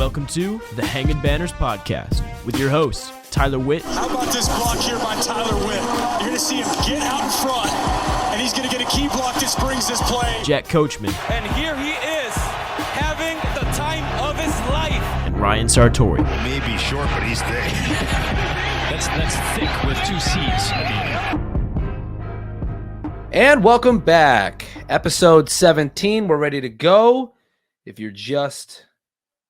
Welcome to the Hangin Banners podcast with your hosts, Tyler Witt. How about this block here by Tyler Witt? You're going to see him get out in front, and he's going to get a key block that springs this play. Jack Coachman. And here he is, having the time of his life. And Ryan Sartori. Maybe short, but he's thick. That's thick with two C's at the end. And welcome back. Episode 17. We're ready to go. If you're just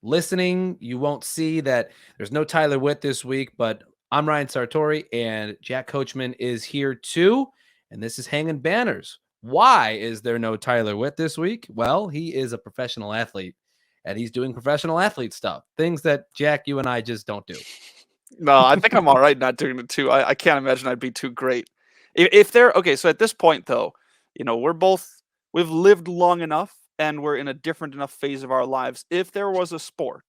listening, you won't see that there's no Tyler Witt this week, but I'm Ryan Sartori and Jack Coachman is here too. And this is Hangin Banners. Why is there no Tyler Witt this week? Well, he is a professional athlete and he's doing professional athlete stuff. Things that Jack, you and I just don't do. No, I think I'm all right not doing it too. I can't imagine I'd be too great. If they're okay, so at this point though, you know, we've lived long enough and we're in a different enough phase of our lives. If there was a sport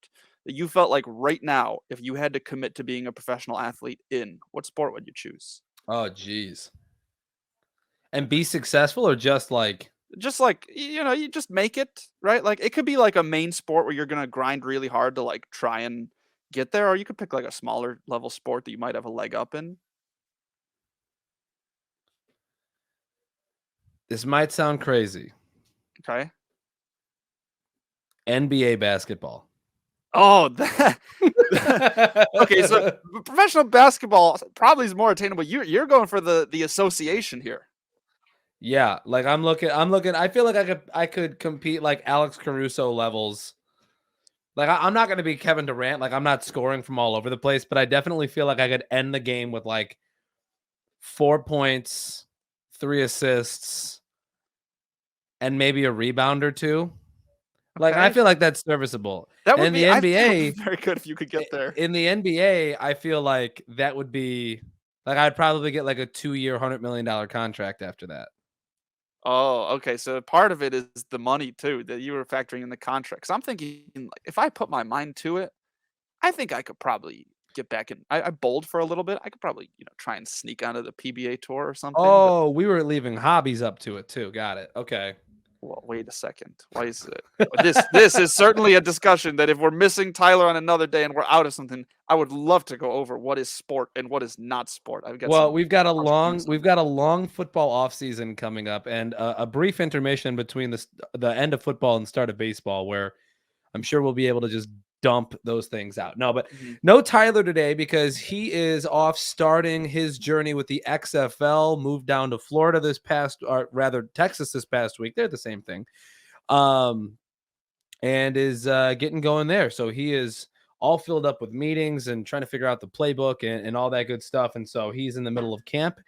that you felt like right now, if you had to commit to being a professional athlete in, what sport would you choose? Oh, geez. And be successful or just like, you just make it, right? Like it could be like a main sport where you're going to grind really hard to like try and get there, or you could pick like a smaller level sport that you might have a leg up in. this might sound crazy. Okay. NBA basketball. Oh, that. Okay, so professional basketball probably is more attainable. You're going for the association here. Yeah, like I'm looking. I feel like I could compete like Alex Caruso levels. Like I'm not going to be Kevin Durant. Like I'm not scoring from all over the place, but I definitely feel like I could end the game with like 4 points, 3 assists, and maybe a rebound or two. Like Okay. I feel like that's serviceable. That would in be the I think that would NBA, be very good if you could get there. in the NBA, I feel like that would be like I'd probably get like a 2-year, $100 million contract after that. Oh, okay. So part of it is the money too that you were factoring in the contract. 'Cause I'm thinking like if I put my mind to it, I think I could probably get back in. I bowled for a little bit. I could probably try and sneak onto the PBA tour or something. Oh, we were leaving hobbies up to it too. Got it. Okay. Well, wait a second. Why is it? This is certainly a discussion that if we're missing Tyler on another day and we're out of something, I would love to go over what is sport and what is not sport. I've got Well, we've got a long football off season coming up, and a brief intermission between the end of football and the start of baseball, where I'm sure we'll be able to just dump those things out. No, but no Tyler today because he is off starting his journey with the XFL. Moved down to Florida Texas this past week. They're the same thing, and is getting going there. So he is all filled up with meetings and trying to figure out the playbook and all that good stuff. And so he's in the middle of camp.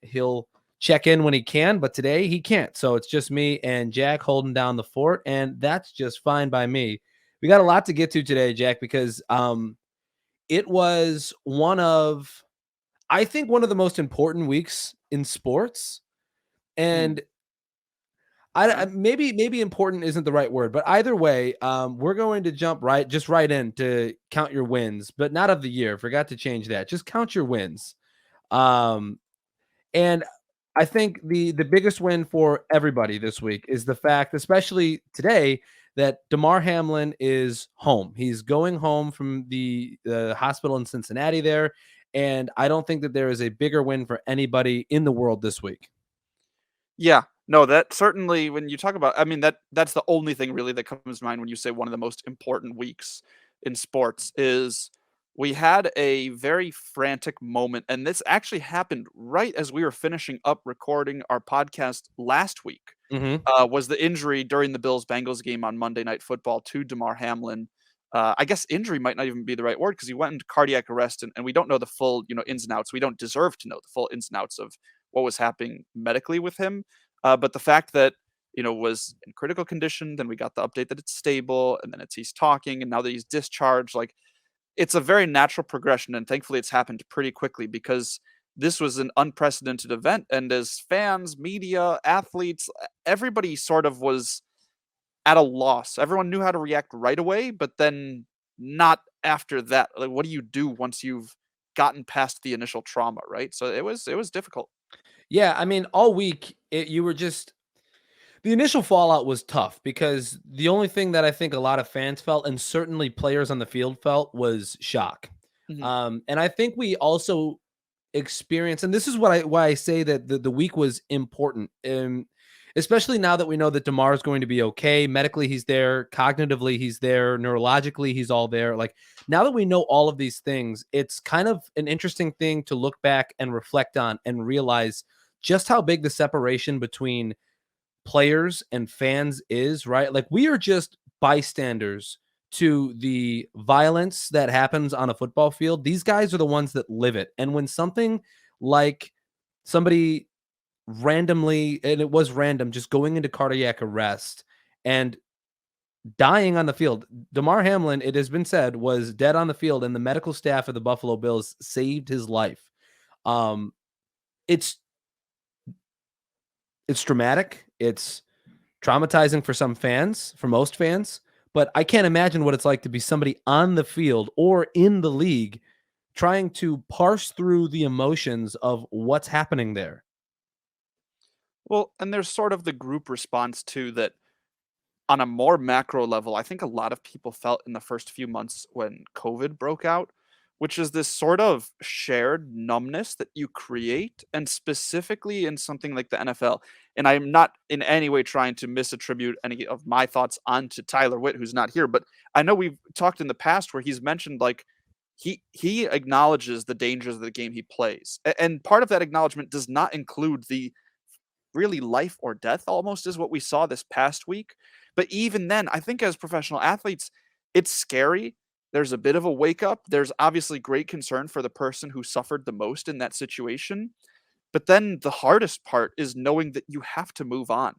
He'll check in when he can, but today he can't. So it's just me and Jack holding down the fort, and that's just fine by me. We got a lot to get to today, Jack, because it was I think one of the most important weeks in sports. And maybe important isn't the right word, but either way, we're going to jump right in to count your wins, but not of the year. Forgot to change that. Just count your wins. And I think the biggest win for everybody this week is the fact, especially today, that Damar Hamlin is home. He's going home from the hospital in Cincinnati there, and I don't think that there is a bigger win for anybody in the world this week. Yeah, no, that certainly when you talk about, I mean, that's the only thing really that comes to mind when you say one of the most important weeks in sports is we had a very frantic moment, and this actually happened right as we were finishing up recording our podcast last week. Was the injury during the Bills-Bengals game on Monday Night Football to Damar Hamlin. I guess injury might not even be the right word because he went into cardiac arrest, and we don't know the full ins and outs. We don't deserve to know the full ins and outs of what was happening medically with him. But the fact that was in critical condition, then we got the update that it's stable, and then he's talking, and now that he's discharged, like it's a very natural progression, and thankfully it's happened pretty quickly because this was an unprecedented event. And as fans, media, athletes, everybody sort of was at a loss. Everyone knew how to react right away, but then not after that. Like, what do you do once you've gotten past the initial trauma, right? So it was difficult. Yeah, I mean, all week you were just The initial fallout was tough because the only thing that I think a lot of fans felt, and certainly players on the field felt, was shock. Mhm. And I think we also experienced, and this is why I say that the week was important, especially now that we know that Damar is going to be okay. Medically, he's there. Cognitively, he's there. Neurologically, he's all there. Like, now that we know all of these things, it's kind of an interesting thing to look back and reflect on and realize just how big the separation between players and fans is, right? Like, we are just bystanders to the violence that happens on a football field. These guys are the ones that live it. And when something like somebody randomly, and it was random, just going into cardiac arrest and dying on the field, Damar Hamlin, it has been said, was dead on the field, and the medical staff of the Buffalo Bills saved his life. Um, it's dramatic. It's traumatizing for some fans, for most fans, but I can't imagine what it's like to be somebody on the field or in the league trying to parse through the emotions of what's happening there. Well, and there's sort of the group response too that on a more macro level, I think a lot of people felt in the first few months when COVID broke out, which is this sort of shared numbness that you create, and specifically in something like the NFL. And I'm not in any way trying to misattribute any of my thoughts onto Tyler Witt, who's not here, but I know we've talked in the past where he's mentioned like he acknowledges the dangers of the game he plays. And part of that acknowledgement does not include the really life or death almost is what we saw this past week. But even then, I think as professional athletes, it's scary. There's a bit of a wake up. There's obviously great concern for the person who suffered the most in that situation. But then the hardest part is knowing that you have to move on,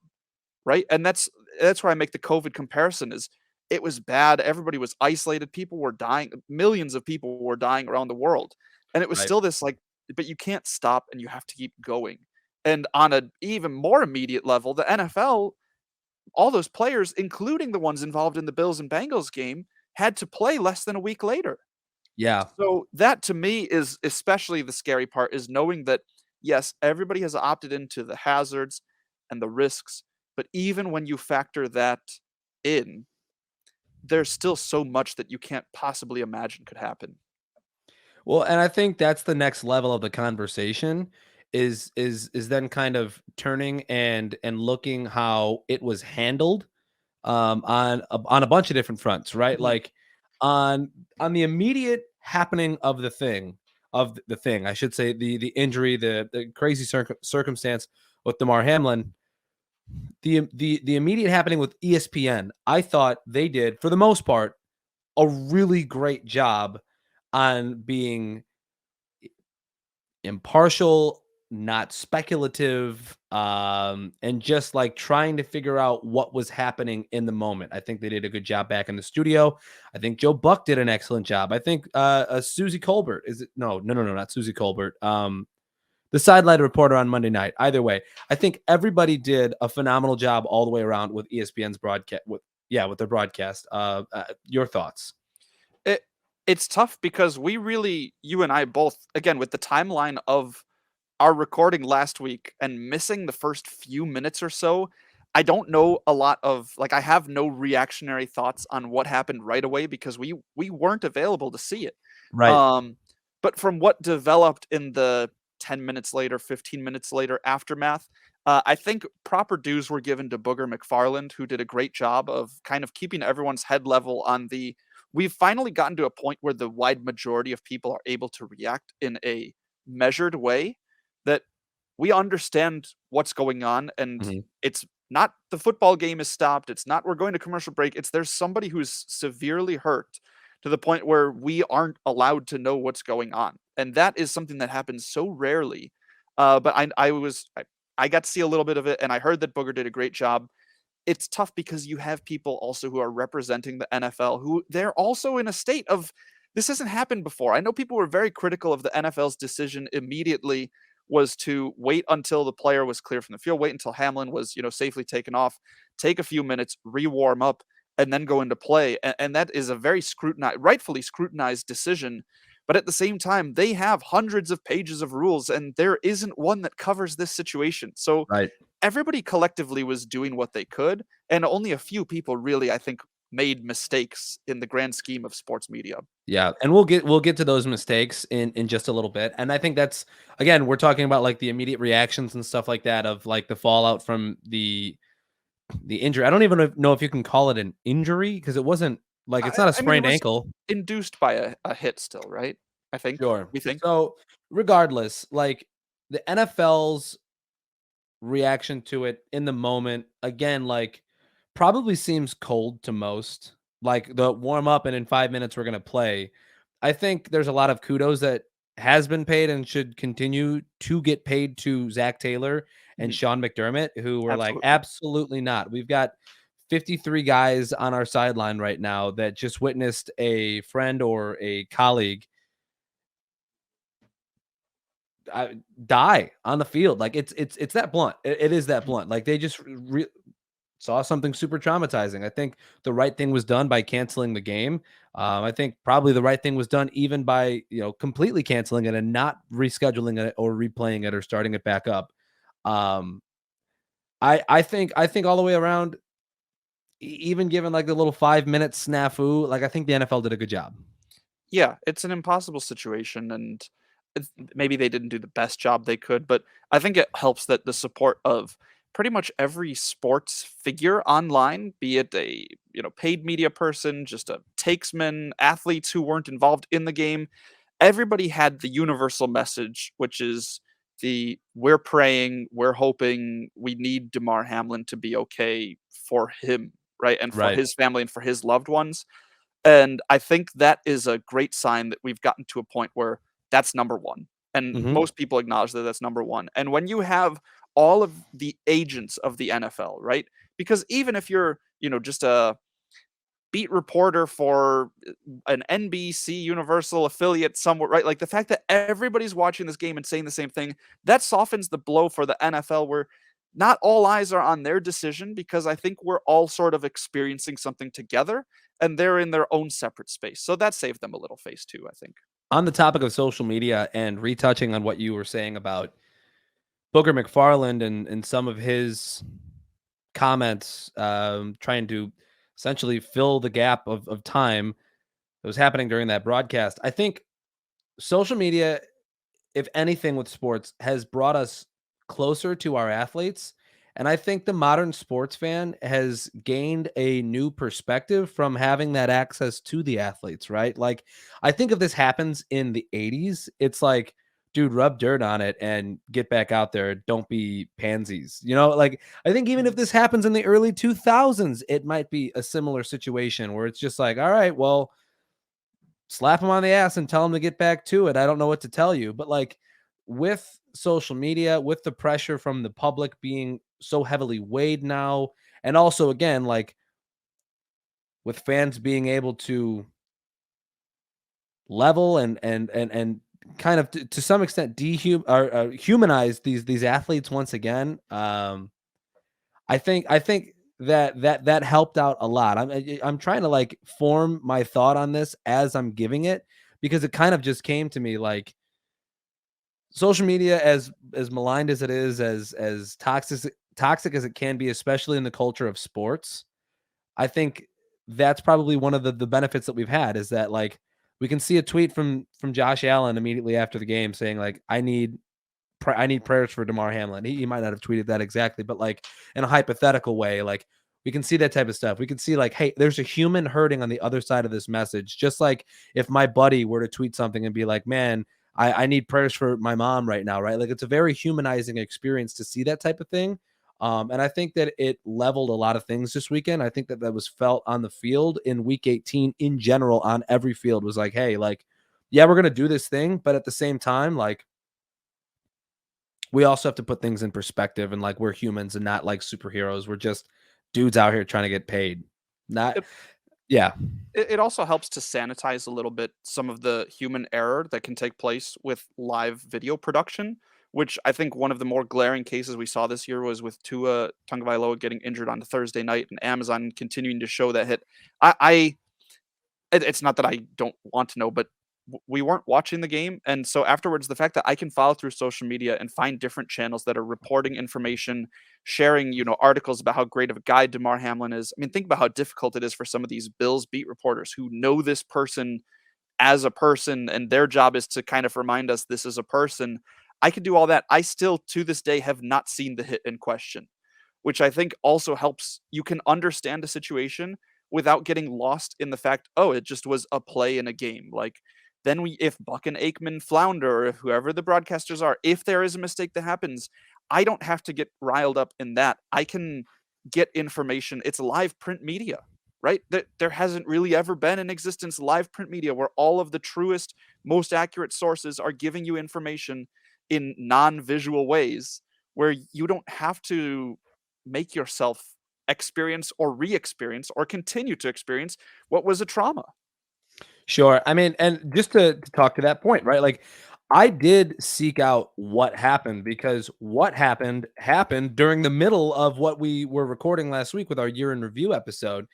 right? And that's where I make the COVID comparison is it was bad. Everybody was isolated. People were dying. Millions of people were dying around the world. And it was Right. still this like, but you can't stop and you have to keep going. And on an even more immediate level, the NFL, all those players, including the ones involved in the Bills and Bengals game, had to play less than a week later. Yeah. So that to me is especially the scary part is knowing that yes, everybody has opted into the hazards and the risks, but even when you factor that in, there's still so much that you can't possibly imagine could happen. Well, and I think that's the next level of the conversation is then kind of turning and looking how it was handled on a bunch of different fronts, right? Mhm. Like on the immediate happening of the thing, I should say, the injury, the crazy circumstance with Damar Hamlin, the immediate happening with ESPN, I thought they did for the most part a really great job on being impartial, not speculative, and just like trying to figure out what was happening in the moment. I think they did a good job back in the studio. I think Joe Buck did an excellent job. I think Susie Colbert is it? No, not Susie Colbert. The sideline reporter on Monday night. Either way, I think everybody did a phenomenal job all the way around with ESPN's broadcast. With their broadcast. Your thoughts? It it's tough because we really you and I both again with the timeline of our recording last week and missing the first few minutes or so, I don't know a lot of like I have no reactionary thoughts on what happened right away because we weren't available to see it. Right. Um, but from what developed in the 10 minutes later, 15 minutes later aftermath, I think proper dues were given to Booger McFarland, who did a great job of kind of keeping everyone's head level on the. We've finally gotten to a point where the wide majority of people are able to react in a measured way that we understand what's going on and Mhm. it's not the football game is stopped. It's not we're going to commercial break. It's there's somebody who's severely hurt to the point where we aren't allowed to know what's going on. And that is something that happens so rarely. But I got to see a little bit of it and I heard that Booger did a great job. It's tough because you have people also who are representing the NFL who they're also in a state of this hasn't happened before. I know people were very critical of the NFL's decision immediately was to wait until the player was clear from the field, wait until Hamlin was, safely taken off, take a few minutes, re-warm up, and then go into play. And that is a very rightfully scrutinized decision. But at the same time, they have hundreds of pages of rules, and there isn't one that covers this situation. So Right. everybody collectively was doing what they could, and only a few people really, I think, made mistakes in the grand scheme of sports media. Yeah, and we'll get to those mistakes in just a little bit. And I think that's, again, we're talking about like the immediate reactions and stuff like that of like the fallout from the injury. I don't even know if you can call it an injury because it wasn't like it's not a I mean, it sprained was ankle. induced by a hit still, right? I think. Sure. We think. So regardless, like the NFL's reaction to it in the moment, again, like probably seems cold to most. Like the warm up and in 5 minutes we're gonna play. I think there's a lot of kudos that has been paid and should continue to get paid to Zach Taylor and Mhm. Sean McDermott, who were like, Absolutely. absolutely not. We've got 53 guys on our sideline right now that just witnessed a friend or a colleague die on the field. Like it's that blunt. It is that blunt. Like they just saw something super traumatizing. I think the right thing was done by canceling the game. I think probably the right thing was done even by completely canceling it and not rescheduling it or replaying it or starting it back up. Um, I think all the way around, even given like the little 5 minute snafu, like I think the NFL did a good job. Yeah, it's an impossible situation, and maybe they didn't do the best job they could, but I think it helps that the support of pretty much every sports figure online, be it a paid media person, just a takesman, athletes who weren't involved in the game, everybody had the universal message, which is the we're praying, we're hoping, we need Damar Hamlin to be okay for him, right, and for Right. his family and for his loved ones. And I think that is a great sign that we've gotten to a point where that's number 1, and Hmm. most people acknowledge that that's number 1. And when you have all of the agents of the NFL, right? Because even if you're, just a beat reporter for an NBC Universal affiliate somewhere, right? Like the fact that everybody's watching this game and saying the same thing, that softens the blow for the NFL where not all eyes are on their decision because I think we're all sort of experiencing something together and they're in their own separate space. So that saved them a little face too, I think. On the topic of social media and retouching on what you were saying about Booger McFarland and some of his comments, trying to essentially fill the gap of time that was happening during that broadcast. I think social media, if anything with sports, has brought us closer to our athletes. And I think the modern sports fan has gained a new perspective from having that access to the athletes, right? Like, I think if this happens in the 80s, it's like, dude, rub dirt on it and get back out there. Don't be pansies. Like, I think even if this happens in the early 2000s, it might be a similar situation where it's just like, all right, well, slap them on the ass and tell them to get back to it. I don't know what to tell you. But like with social media, with the pressure from the public being so heavily weighed now, and also again, like with fans being able to level and kind of to some extent humanize these athletes once again. I think that helped out a lot. I'm trying to like form my thought on this as I'm giving it because it kind of just came to me like social media, as maligned as it is, as toxic as it can be, especially in the culture of sports. I think that's probably one of the benefits that we've had is that like we can see a tweet from Josh Allen immediately after the game saying like I need prayers for Damar Hamlin. He might not have tweeted that exactly, but like in a hypothetical way, like we can see that type of stuff. We can see like, hey, there's a human hurting on the other side of this message. Just like if my buddy were to tweet something and be like, man, I need prayers for my mom right now, right? Like it's a very humanizing experience to see that type of thing. And I think that it leveled a lot of things this weekend. I think that was felt on the field in week 18 in general on every field was like, hey, like, yeah, we're going to do this thing. But at the same time, like, we also have to put things in perspective and like we're humans and not like superheroes. We're just dudes out here trying to get paid. Not It, yeah. it also helps to sanitize a little bit some of the human error that can take place with live video production, which I think one of the more glaring cases we saw this year was with Tua Tagovailoa getting injured on Thursday night and Amazon continuing to show that hit. It's not that I don't want to know, but we weren't watching the game. And so afterwards, the fact that I can follow through social media and find different channels that are reporting information, sharing, articles about how great of a guy Damar Hamlin is. I mean, think about how difficult it is for some of these Bills beat reporters who know this person as a person, and their job is to kind of remind us this is a person. I could do all that. I still, to this day, have not seen the hit in question, which I think also helps. You can understand a situation without getting lost in the fact, oh, it just was a play in a game. Like, then if Buck and Aikman flounder, or if whoever the broadcasters are, if there is a mistake that happens, I don't have to get riled up in that. I can get information. It's live print media, right? There hasn't really ever been in existence live print media where all of the truest, most accurate sources are giving you information in non-visual ways, where you don't have to make yourself experience or re-experience or continue to experience what was a trauma. Sure. I mean, and just to talk to that point, right? Like, I did seek out what happened, because what happened during the middle of what we were recording last week with our year in review episode.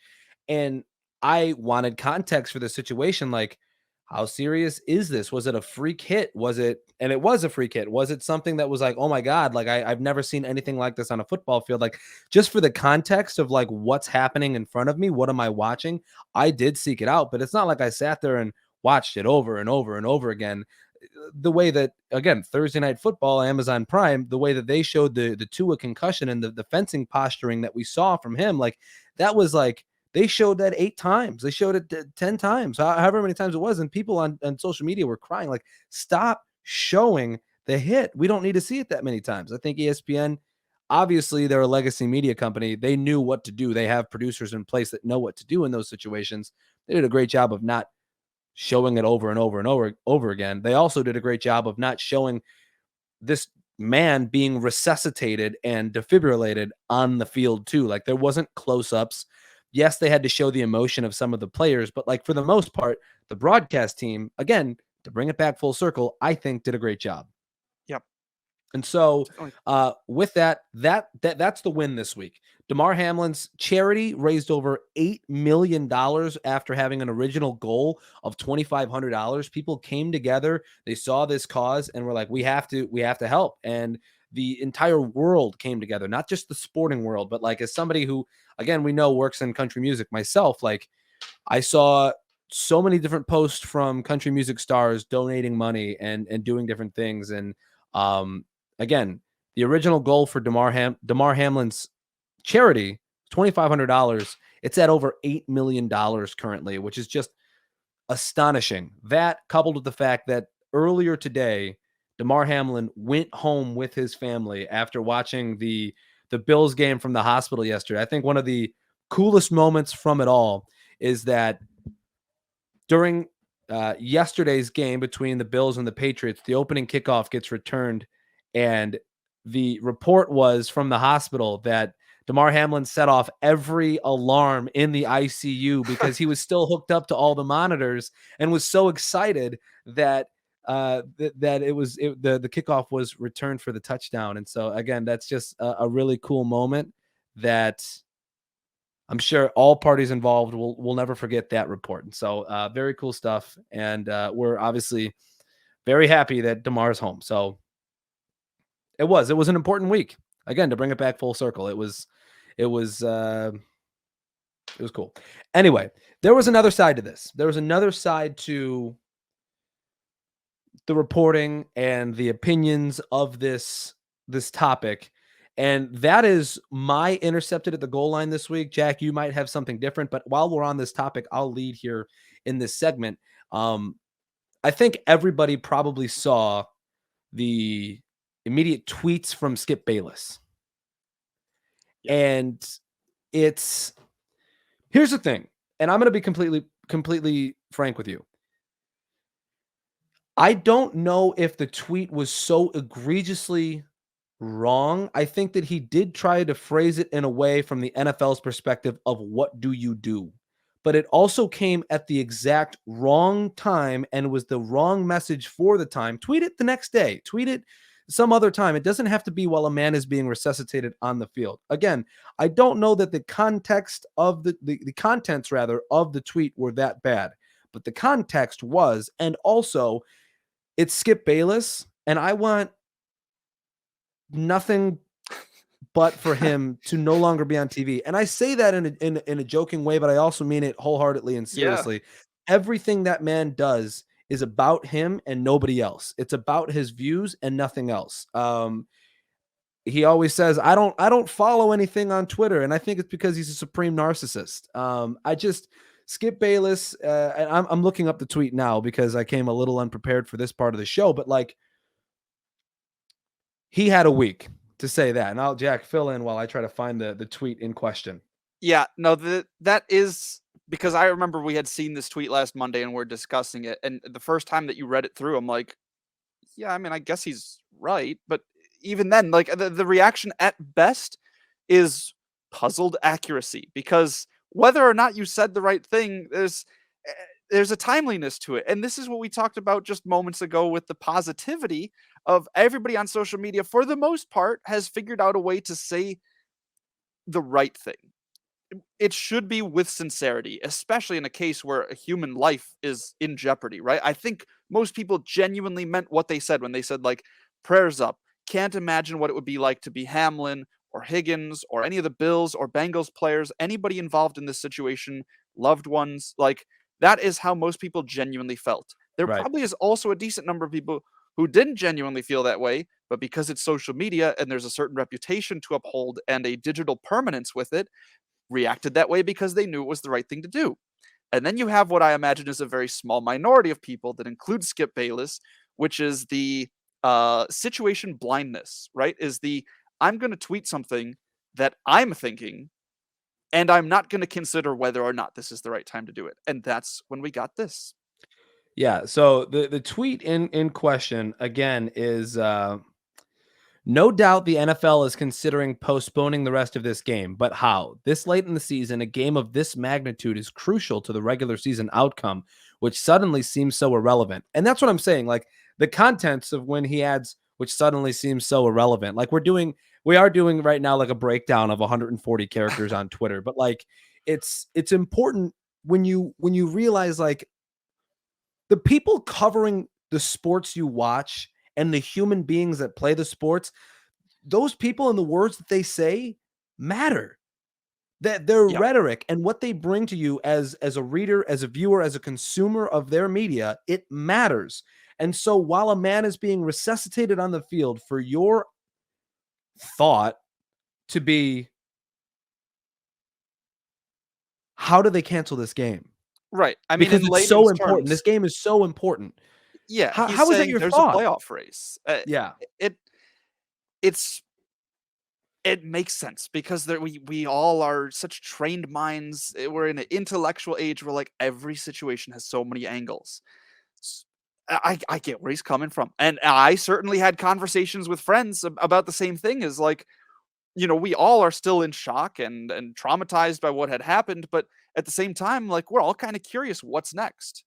And I wanted context for the situation. Like, how serious is this? Was it a freak hit? And it was a freak hit. Was it something that was like, oh my God, like I've never seen anything like this on a football field? Like, just for the context of like what's happening in front of me, what am I watching? I did seek it out, but it's not like I sat there and watched it over and over and over again. The way that, again, Thursday Night Football, Amazon Prime, the way that they showed the Tua concussion and the fencing posturing that we saw from him, like, that was like, they showed that 8 times. They showed it 10 times, however many times it was. And people on social media were crying, like, stop showing the hit. We don't need to see it that many times. I think ESPN, obviously, they're a legacy media company. They knew what to do. They have producers in place that know what to do in those situations. They did a great job of not showing it over and over and over again. They also did a great job of not showing this man being resuscitated and defibrillated on the field too. Like, there wasn't close-ups. Yes, they had to show the emotion of some of the players, but like, for the most part, the broadcast team, again, to bring it back full circle, I think did a great job. Yep. And so with that's the win this week. Damar Hamlin's charity raised over $8 million after having an original goal of $2,500. People came together, they saw this cause, and were like, we have to help. And the entire world came together, not just the sporting world, but like, as somebody who, again, we know works in country music myself, like, I saw so many different posts from country music stars donating money and doing different things. And again, the original goal for Damar Hamlin's charity, $2,500. It's at over $8 million currently, which is just astonishing. That, coupled with the fact that earlier today, Damar Hamlin went home with his family after watching the Bills game from the hospital yesterday. I think one of the coolest moments from it all is that during yesterday's game between the Bills and the Patriots, the opening kickoff gets returned, and the report was from the hospital that Damar Hamlin set off every alarm in the ICU because he was still hooked up to all the monitors and was so excited that the kickoff was returned for the touchdown. And so, again, that's just a really cool moment that I'm sure all parties involved will never forget that report. And so very cool stuff. And we're obviously very happy that Damar's home. So it was an important week, again, to bring it back full circle. It was cool. Anyway, there was another side to this. There was another side to the reporting and the opinions of this topic. And that is my intercepted at the goal line this week. Jack, you might have something different, but while we're on this topic, I'll lead here in this segment. I think everybody probably saw the immediate tweets from Skip Bayless. Yeah. And here's the thing, and I'm going to be completely frank with you. I don't know if the tweet was so egregiously wrong. I think that he did try to phrase it in a way from the NFL's perspective of what do you do, but it also came at the exact wrong time and was the wrong message for the time. Tweet it the next day, tweet it some other time. It doesn't have to be while a man is being resuscitated on the field. Again, I don't know that the context of the contents rather of the tweet were that bad, but the context was, and also it's Skip Bayless, and I want nothing but for him to no longer be on TV. And I say that in a joking way, but I also mean it wholeheartedly and seriously. Everything that man does is about him and nobody else. It's about his views and nothing else. He always says, I don't follow anything on Twitter. And I think it's because he's a supreme narcissist. Skip Bayless, and I'm looking up the tweet now because I came a little unprepared for this part of the show, but like, he had a week to say that. And I'll, Jack, fill in while I try to find the tweet in question. Yeah, no, that is because I remember we had seen this tweet last Monday and we're discussing it. And the first time that you read it through, I'm like, yeah, I mean, I guess he's right. But even then, like the reaction at best is puzzled accuracy, because whether or not you said the right thing, there's a timeliness to it. And this is what we talked about just moments ago with the positivity of everybody on social media, for the most part, has figured out a way to say the right thing. It should be with sincerity, especially in a case where a human life is in jeopardy, right? I think most people genuinely meant what they said when they said, like, prayers up. Can't imagine what it would be like to be Hamlin or Higgins or any of the Bills or Bengals players, anybody involved in this situation, loved ones. Like, that is how most people genuinely felt. There probably is also a decent number of people who didn't genuinely feel that way, but because it's social media and there's a certain reputation to uphold and a digital permanence with it, reacted that way because they knew it was the right thing to do. And then you have what I imagine is a very small minority of people that include Skip Bayless, which is the situation blindness, right? Is the, I'm going to tweet something that I'm thinking, and I'm not going to consider whether or not this is the right time to do it. And that's when we got this. Yeah. So the tweet in question again is no doubt the NFL is considering postponing the rest of this game, but how? This late in the season, a game of this magnitude is crucial to the regular season outcome, which suddenly seems so irrelevant. And that's what I'm saying. Like the contents of when he adds, which suddenly seems so irrelevant. Like we are doing right now, like a breakdown of 140 characters on Twitter, but like it's important when you realize like the people covering the sports you watch and the human beings that play the sports, those people and the words that they say matter. That their rhetoric and what they bring to you as a reader, as a viewer, as a consumer of their media, it matters. And so while a man is being resuscitated on the field for your thought to be, how do they cancel this game? Right. I mean, because it's so important. This game is so important. Yeah. How is that your there's thought? A playoff race. Yeah. It makes sense because we all are such trained minds. We're in an intellectual age where like every situation has so many angles. I get where he's coming from. And I certainly had conversations with friends about the same thing, is like, you know, we all are still in shock and traumatized by what had happened, but at the same time, like, we're all kind of curious what's next.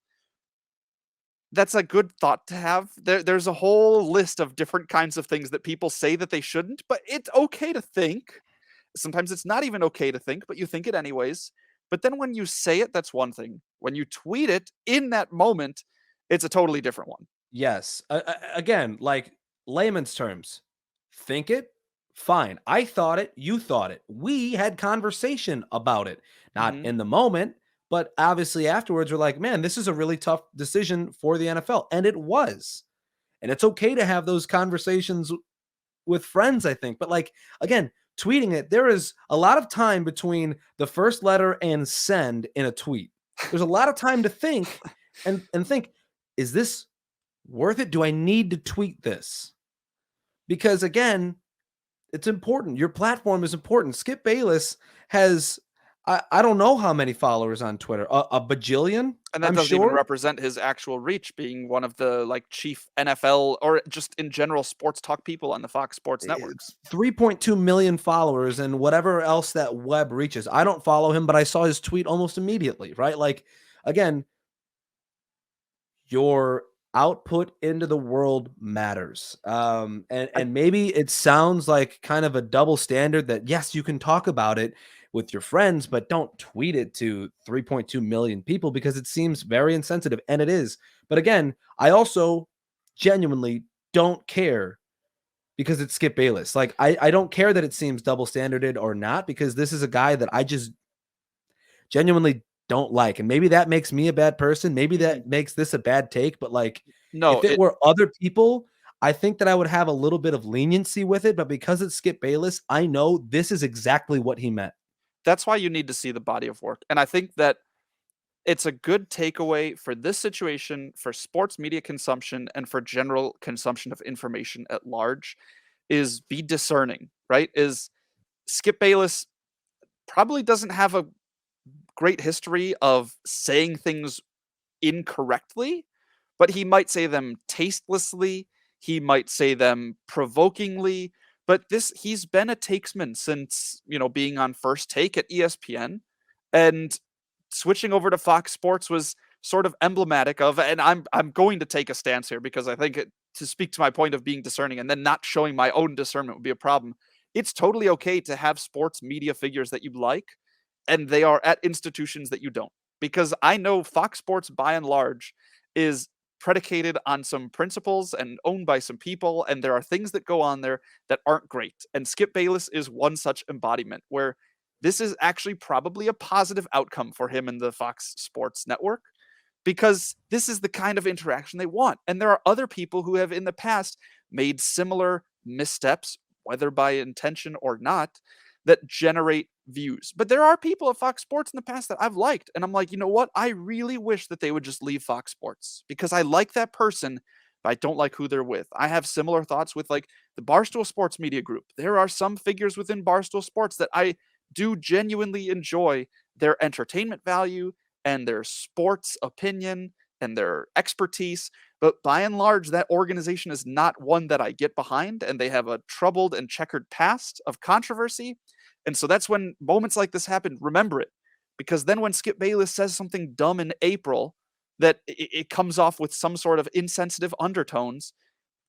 That's a good thought to have. There's a whole list of different kinds of things that people say that they shouldn't, but it's okay to think. Sometimes it's not even okay to think, but you think it anyways. But then when you say it, that's one thing. When you tweet it in that moment, it's a totally different one. Yes. Again, like layman's terms, think it, fine. I thought it, you thought it. We had conversation about it, not in the moment, but obviously afterwards we're like, man, this is a really tough decision for the NFL. And it was. And it's okay to have those conversations with friends, I think. But like, again, tweeting it, there is a lot of time between the first letter and send in a tweet. There's a lot of time to think and think, is this worth it? Do I need to tweet this? Because again, it's important. Your platform is important. Skip Bayless has, I don't know how many followers on Twitter, a bajillion. And that doesn't even represent his actual reach, being one of the like chief NFL or just in general sports talk people on the Fox Sports networks. 3.2 million followers and whatever else that web reaches. I don't follow him, but I saw his tweet almost immediately, right? Like, again, your output into the world matters. And maybe it sounds like kind of a double standard that, yes, you can talk about it with your friends, but don't tweet it to 3.2 million people because it seems very insensitive, and it is. But again, I also genuinely don't care because it's Skip Bayless. Like I don't care that it seems double standarded or not, because this is a guy that I just genuinely don't like. And maybe that makes me a bad person. Maybe that makes this a bad take, but like No, if it were other people, I think that I would have a little bit of leniency with it, but because it's Skip Bayless, I know this is exactly what he meant. that's why you need to see the body of work. And I think that it's a good takeaway for this situation, for sports media consumption, and for general consumption of information at large is be discerning, right? Is Skip Bayless probably doesn't have a great history of saying things incorrectly, but he might say them tastelessly, he might say them provokingly, but he's been a takesman since, being on First Take at ESPN, and switching over to Fox Sports was sort of emblematic of, and I'm going to take a stance here because I think to speak to my point of being discerning and then not showing my own discernment would be a problem. It's totally okay to have sports media figures that you like, and they are at institutions that you don't. Because I know Fox Sports, by and large, is predicated on some principles and owned by some people, and there are things that go on there that aren't great. And Skip Bayless is one such embodiment where this is actually probably a positive outcome for him and the Fox Sports network, because this is the kind of interaction they want. And there are other people who have in the past made similar missteps, whether by intention or not, that generate views. But there are people at Fox Sports in the past that I've liked. And I'm like, you know what? I really wish that they would just leave Fox Sports because I like that person, but I don't like who they're with. I have similar thoughts with like the Barstool Sports Media Group. There are some figures within Barstool Sports that I do genuinely enjoy their entertainment value and their sports opinion and their expertise. But by and large, that organization is not one that I get behind, and they have a troubled and checkered past of controversy. And so that's when moments like this happen, remember it. Because then when Skip Bayless says something dumb in April that it comes off with some sort of insensitive undertones,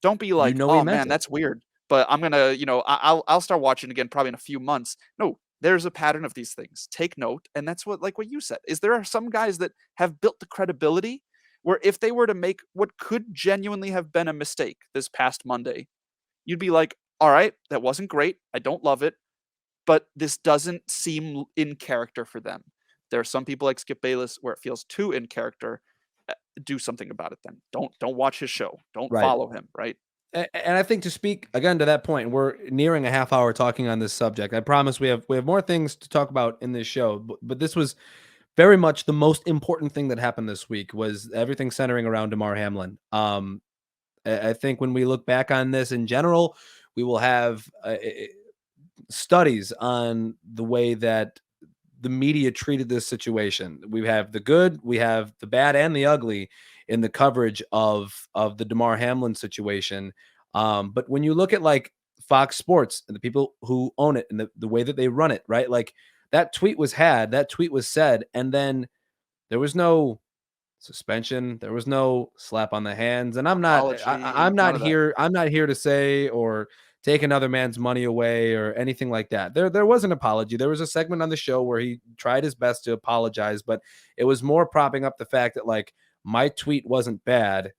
don't be like, He oh meant man, it. that's weird. But I'm gonna, I'll start watching again probably in a few months. No, there's a pattern of these things. Take note. And that's what you said, is there are some guys that have built the credibility where if they were to make what could genuinely have been a mistake this past Monday, you'd be like, all right, that wasn't great. I don't love it, but this doesn't seem in character for them. There are some people like Skip Bayless where it feels too in character. Do something about it then. Don't watch his show. Don't Right. follow him, right? And I think, to speak again to that point, we're nearing a half hour talking on this subject. I promise we have more things to talk about in this show, but this was very much the most important thing that happened this week, was everything centering around Damar Hamlin. I think when we look back on this in general, we will have studies on the way that the media treated this situation. We have the good, we have the bad, and the ugly in the coverage of the Damar Hamlin situation. But when you look at like Fox Sports and the people who own it and the way that they run it, right? Like that tweet was said, and then there was no suspension, there was no slap on the hands. And I'm not None of that. here to say or take another man's money away or anything like that. There was an apology. There was a segment on the show where he tried his best to apologize, but it was more propping up the fact that like, my tweet wasn't bad,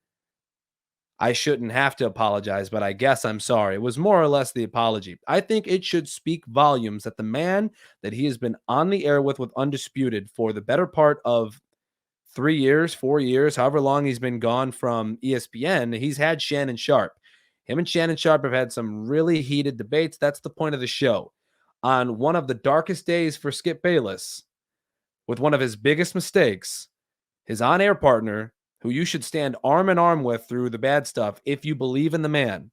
I shouldn't have to apologize, but I guess I'm sorry. It was more or less the apology. I think it should speak volumes that the man that he has been on the air with Undisputed for the better part of 3 years, 4 years, however long he's been gone from ESPN, he's had Shannon Sharp. Him and Shannon Sharp have had some really heated debates. That's the point of the show. On one of the darkest days for Skip Bayless, with one of his biggest mistakes, his on-air partner, who you should stand arm in arm with through the bad stuff if you believe in the man,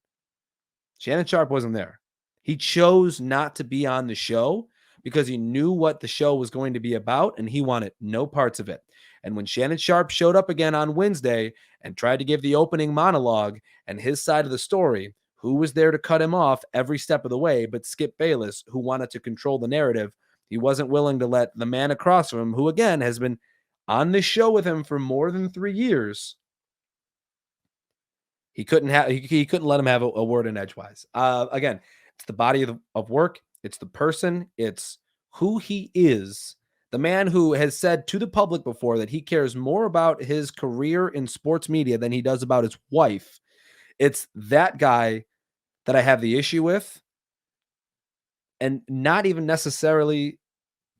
Shannon Sharp wasn't there. He chose not to be on the show because he knew what the show was going to be about, and he wanted no parts of it. And when Shannon Sharp showed up again on Wednesday and tried to give the opening monologue and his side of the story, who was there to cut him off every step of the way but Skip Bayless, who wanted to control the narrative? He wasn't willing to let the man across from him, who again has been on this show with him for more than 3 years. He couldn't let him have a word in edgewise. Again, it's the body of work. It's the person. It's who he is, the man who has said to the public before that he cares more about his career in sports media than he does about his wife, it's that guy that I have the issue with, and not even necessarily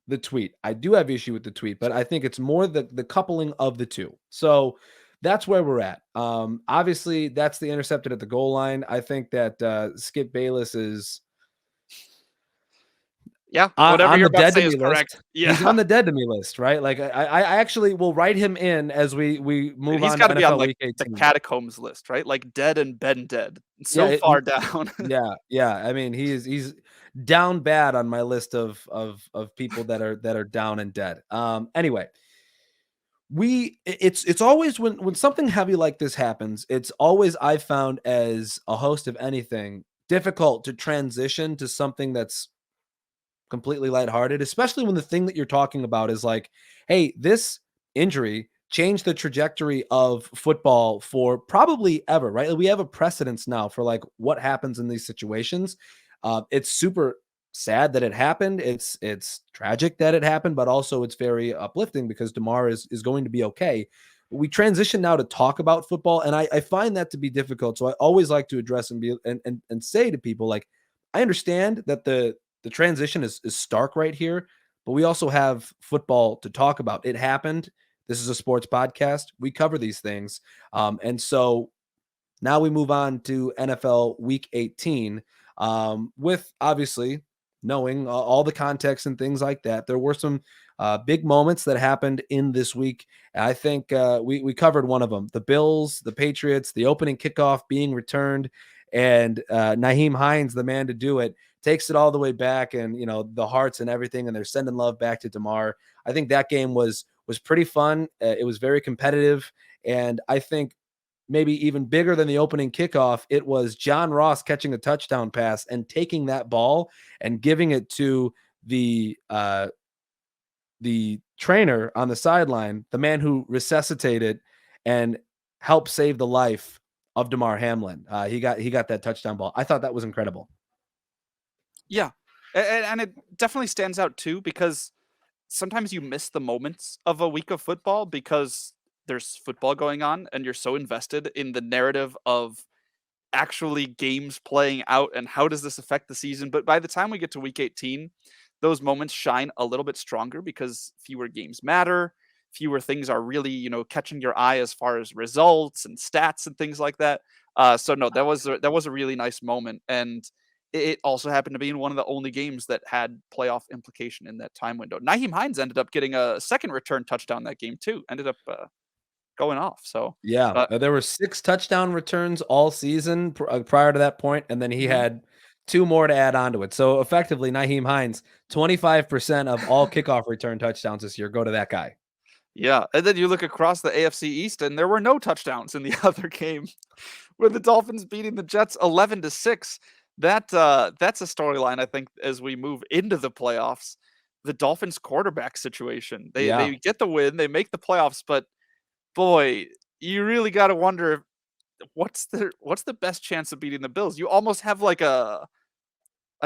the tweet. I do have issue with the tweet, but I think it's more the coupling of the two. So that's where we're at. Obviously, that's the intercepted at the goal line. I think that Skip Bayless is whatever on you're the about to dead to say is me list. correct. Yeah, He's on the dead to me list, right? Like I actually will write him in as we move he's on got to to be on NFL like Week the 18. catacombs list, right? Like dead and been dead, Yeah, so far down. yeah. I mean, he's down bad on my list of people that are down and dead. Anyway, it's always when something heavy like this happens, it's always I've found as a host of anything difficult to transition to something that's completely lighthearted, especially when the thing that you're talking about is like, hey, this injury changed the trajectory of football for probably ever, right? Like, we have a precedence now for like what happens in these situations. It's super sad that it happened. It's tragic that it happened, but also it's very uplifting because Damar is going to be okay. We transition now to talk about football, and I find that to be difficult. So I always like to address and be and say to people like, I understand that the transition is stark right here, but we also have football to talk about. It happened. This is a sports podcast. We cover these things. And so now we move on to NFL Week 18 with obviously knowing all the context and things like that. There were some big moments that happened in this week. I think we covered one of them: the Bills, the Patriots, the opening kickoff being returned, and Nyheim Hines, the man to do it, takes it all the way back, and the hearts and everything, and they're sending love back to Damar. I think that game was pretty fun. It was very competitive, and I think maybe even bigger than the opening kickoff, it was John Ross catching a touchdown pass and taking that ball and giving it to the trainer on the sideline, the man who resuscitated and helped save the life of Damar Hamlin. He got that touchdown ball. I thought that was incredible. Yeah, and it definitely stands out too because sometimes you miss the moments of a week of football because there's football going on and you're so invested in the narrative of actually games playing out and how does this affect the season. But by the time we get to week 18, those moments shine a little bit stronger because fewer games matter, fewer things are really, catching your eye as far as results and stats and things like that. So no, that was a really nice moment, and it also happened to be in one of the only games that had playoff implication in that time window. Nyheim Hines ended up getting a second return touchdown that game too. Ended up going off. So Yeah, there were 6 touchdown returns all season prior to that point, and then he had 2 more to add on to it. So effectively, Nyheim Hines, 25% of all kickoff return touchdowns this year go to that guy. yeah, and then you look across the AFC East, and there were no touchdowns in the other game, with the Dolphins beating the Jets 11-6. That's a storyline I think as we move into the playoffs. The Dolphins quarterback situation. They get the win, they make the playoffs, but boy, you really got to wonder what's the best chance of beating the Bills. You almost have like a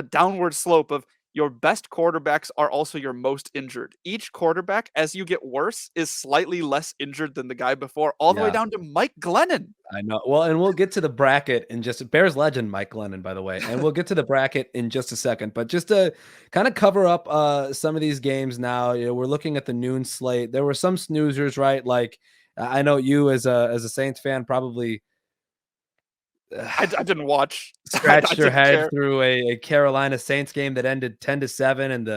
downward slope of your best quarterbacks are also your most injured. Each quarterback, as you get worse, is slightly less injured than the guy before, all the way down to Mike Glennon. I know. Well, and we'll get to the bracket in just Bears legend Mike Glennon, by the way, and we'll get to the bracket in just a second. But just to kind of cover up some of these games now, we're looking at the noon slate. There were some snoozers, right? Like I know you as a Saints fan probably I didn't watch. scratched your head care. through a Carolina Saints game that ended 10-7, and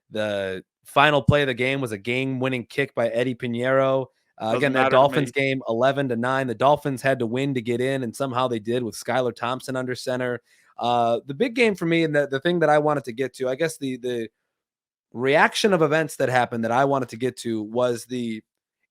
the final play of the game was a game-winning kick by Eddie Pinheiro. Again, that Dolphins game 11-9. The Dolphins had to win to get in, and somehow they did with Skylar Thompson under center. The big game for me, and the thing that I wanted to get to, I guess the reaction of events that happened that I wanted to get to was the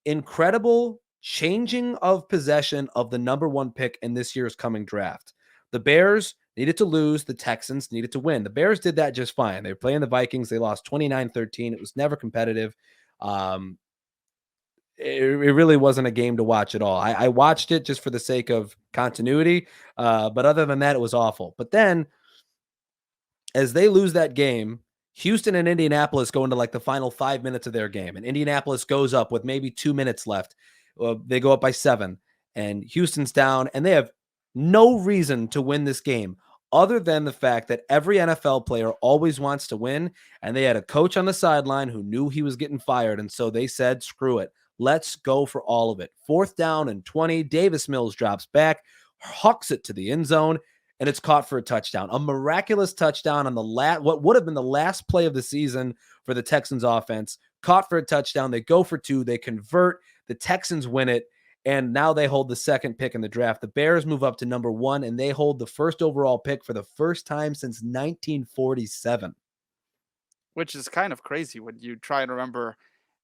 incredible changing of possession of the number 1 pick in this year's coming draft. The Bears needed to lose. The Texans needed to win. The Bears did that just fine. They were playing the Vikings. They lost 29-13. It was never competitive. It really wasn't a game to watch at all. I watched it just for the sake of continuity. But other than that, it was awful. But then as they lose that game, Houston and Indianapolis go into like the final 5 minutes of their game, and Indianapolis goes up with maybe 2 minutes left. They go up by 7, and Houston's down, and they have no reason to win this game other than the fact that every NFL player always wants to win, and they had a coach on the sideline who knew he was getting fired, and so they said, screw it. Let's go for all of it. 4th down and 20. Davis Mills drops back, hucks it to the end zone, and it's caught for a touchdown. A miraculous touchdown on the what would have been the last play of the season for the Texans offense. Caught for a touchdown. They go for 2. They convert. The Texans win it, and now they hold the 2nd pick in the draft. The Bears move up to number 1, and they hold the 1st overall pick for the first time since 1947. Which is kind of crazy when you try and remember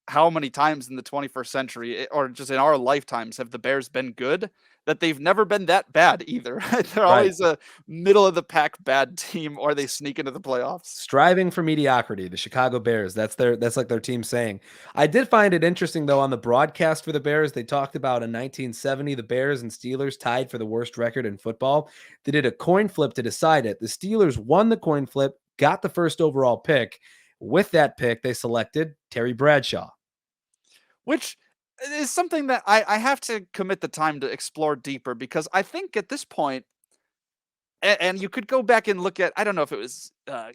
how many times in the 21st century, or just in our lifetimes, have the Bears been good, that they've never been that bad either. They're always a middle of the pack bad team, or they sneak into the playoffs. Striving for mediocrity, the Chicago Bears. That's like their team saying. I did find it interesting though, on the broadcast for the Bears, they talked about in 1970, the Bears and Steelers tied for the worst record in football. They did a coin flip to decide it. The Steelers won the coin flip, got the 1st overall pick. With that pick, they selected Terry Bradshaw. Which is something that I have to commit the time to explore deeper, because I think at this point, and you could go back and look at, I don't know if it was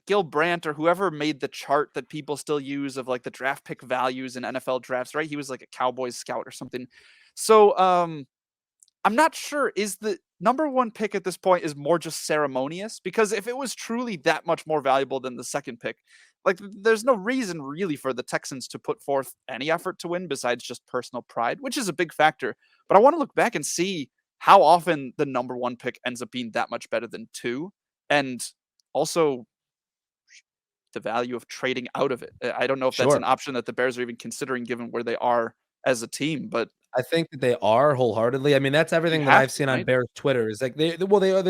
Gil Brandt or whoever made the chart that people still use of like the draft pick values in NFL drafts, right? He was like a Cowboys scout or something. So I'm not sure, is the number 1 pick at this point is more just ceremonious? Because if it was truly that much more valuable than the 2nd pick, like there's no reason really for the Texans to put forth any effort to win besides just personal pride, which is a big factor. But I want to look back and see how often the number 1 pick ends up being that much better than 2, and also the value of trading out of it. I don't know if that's an option that the Bears are even considering given where they are as a team, but I think that they are wholeheartedly. I mean, that's everything that I've seen on Bears Twitter is like they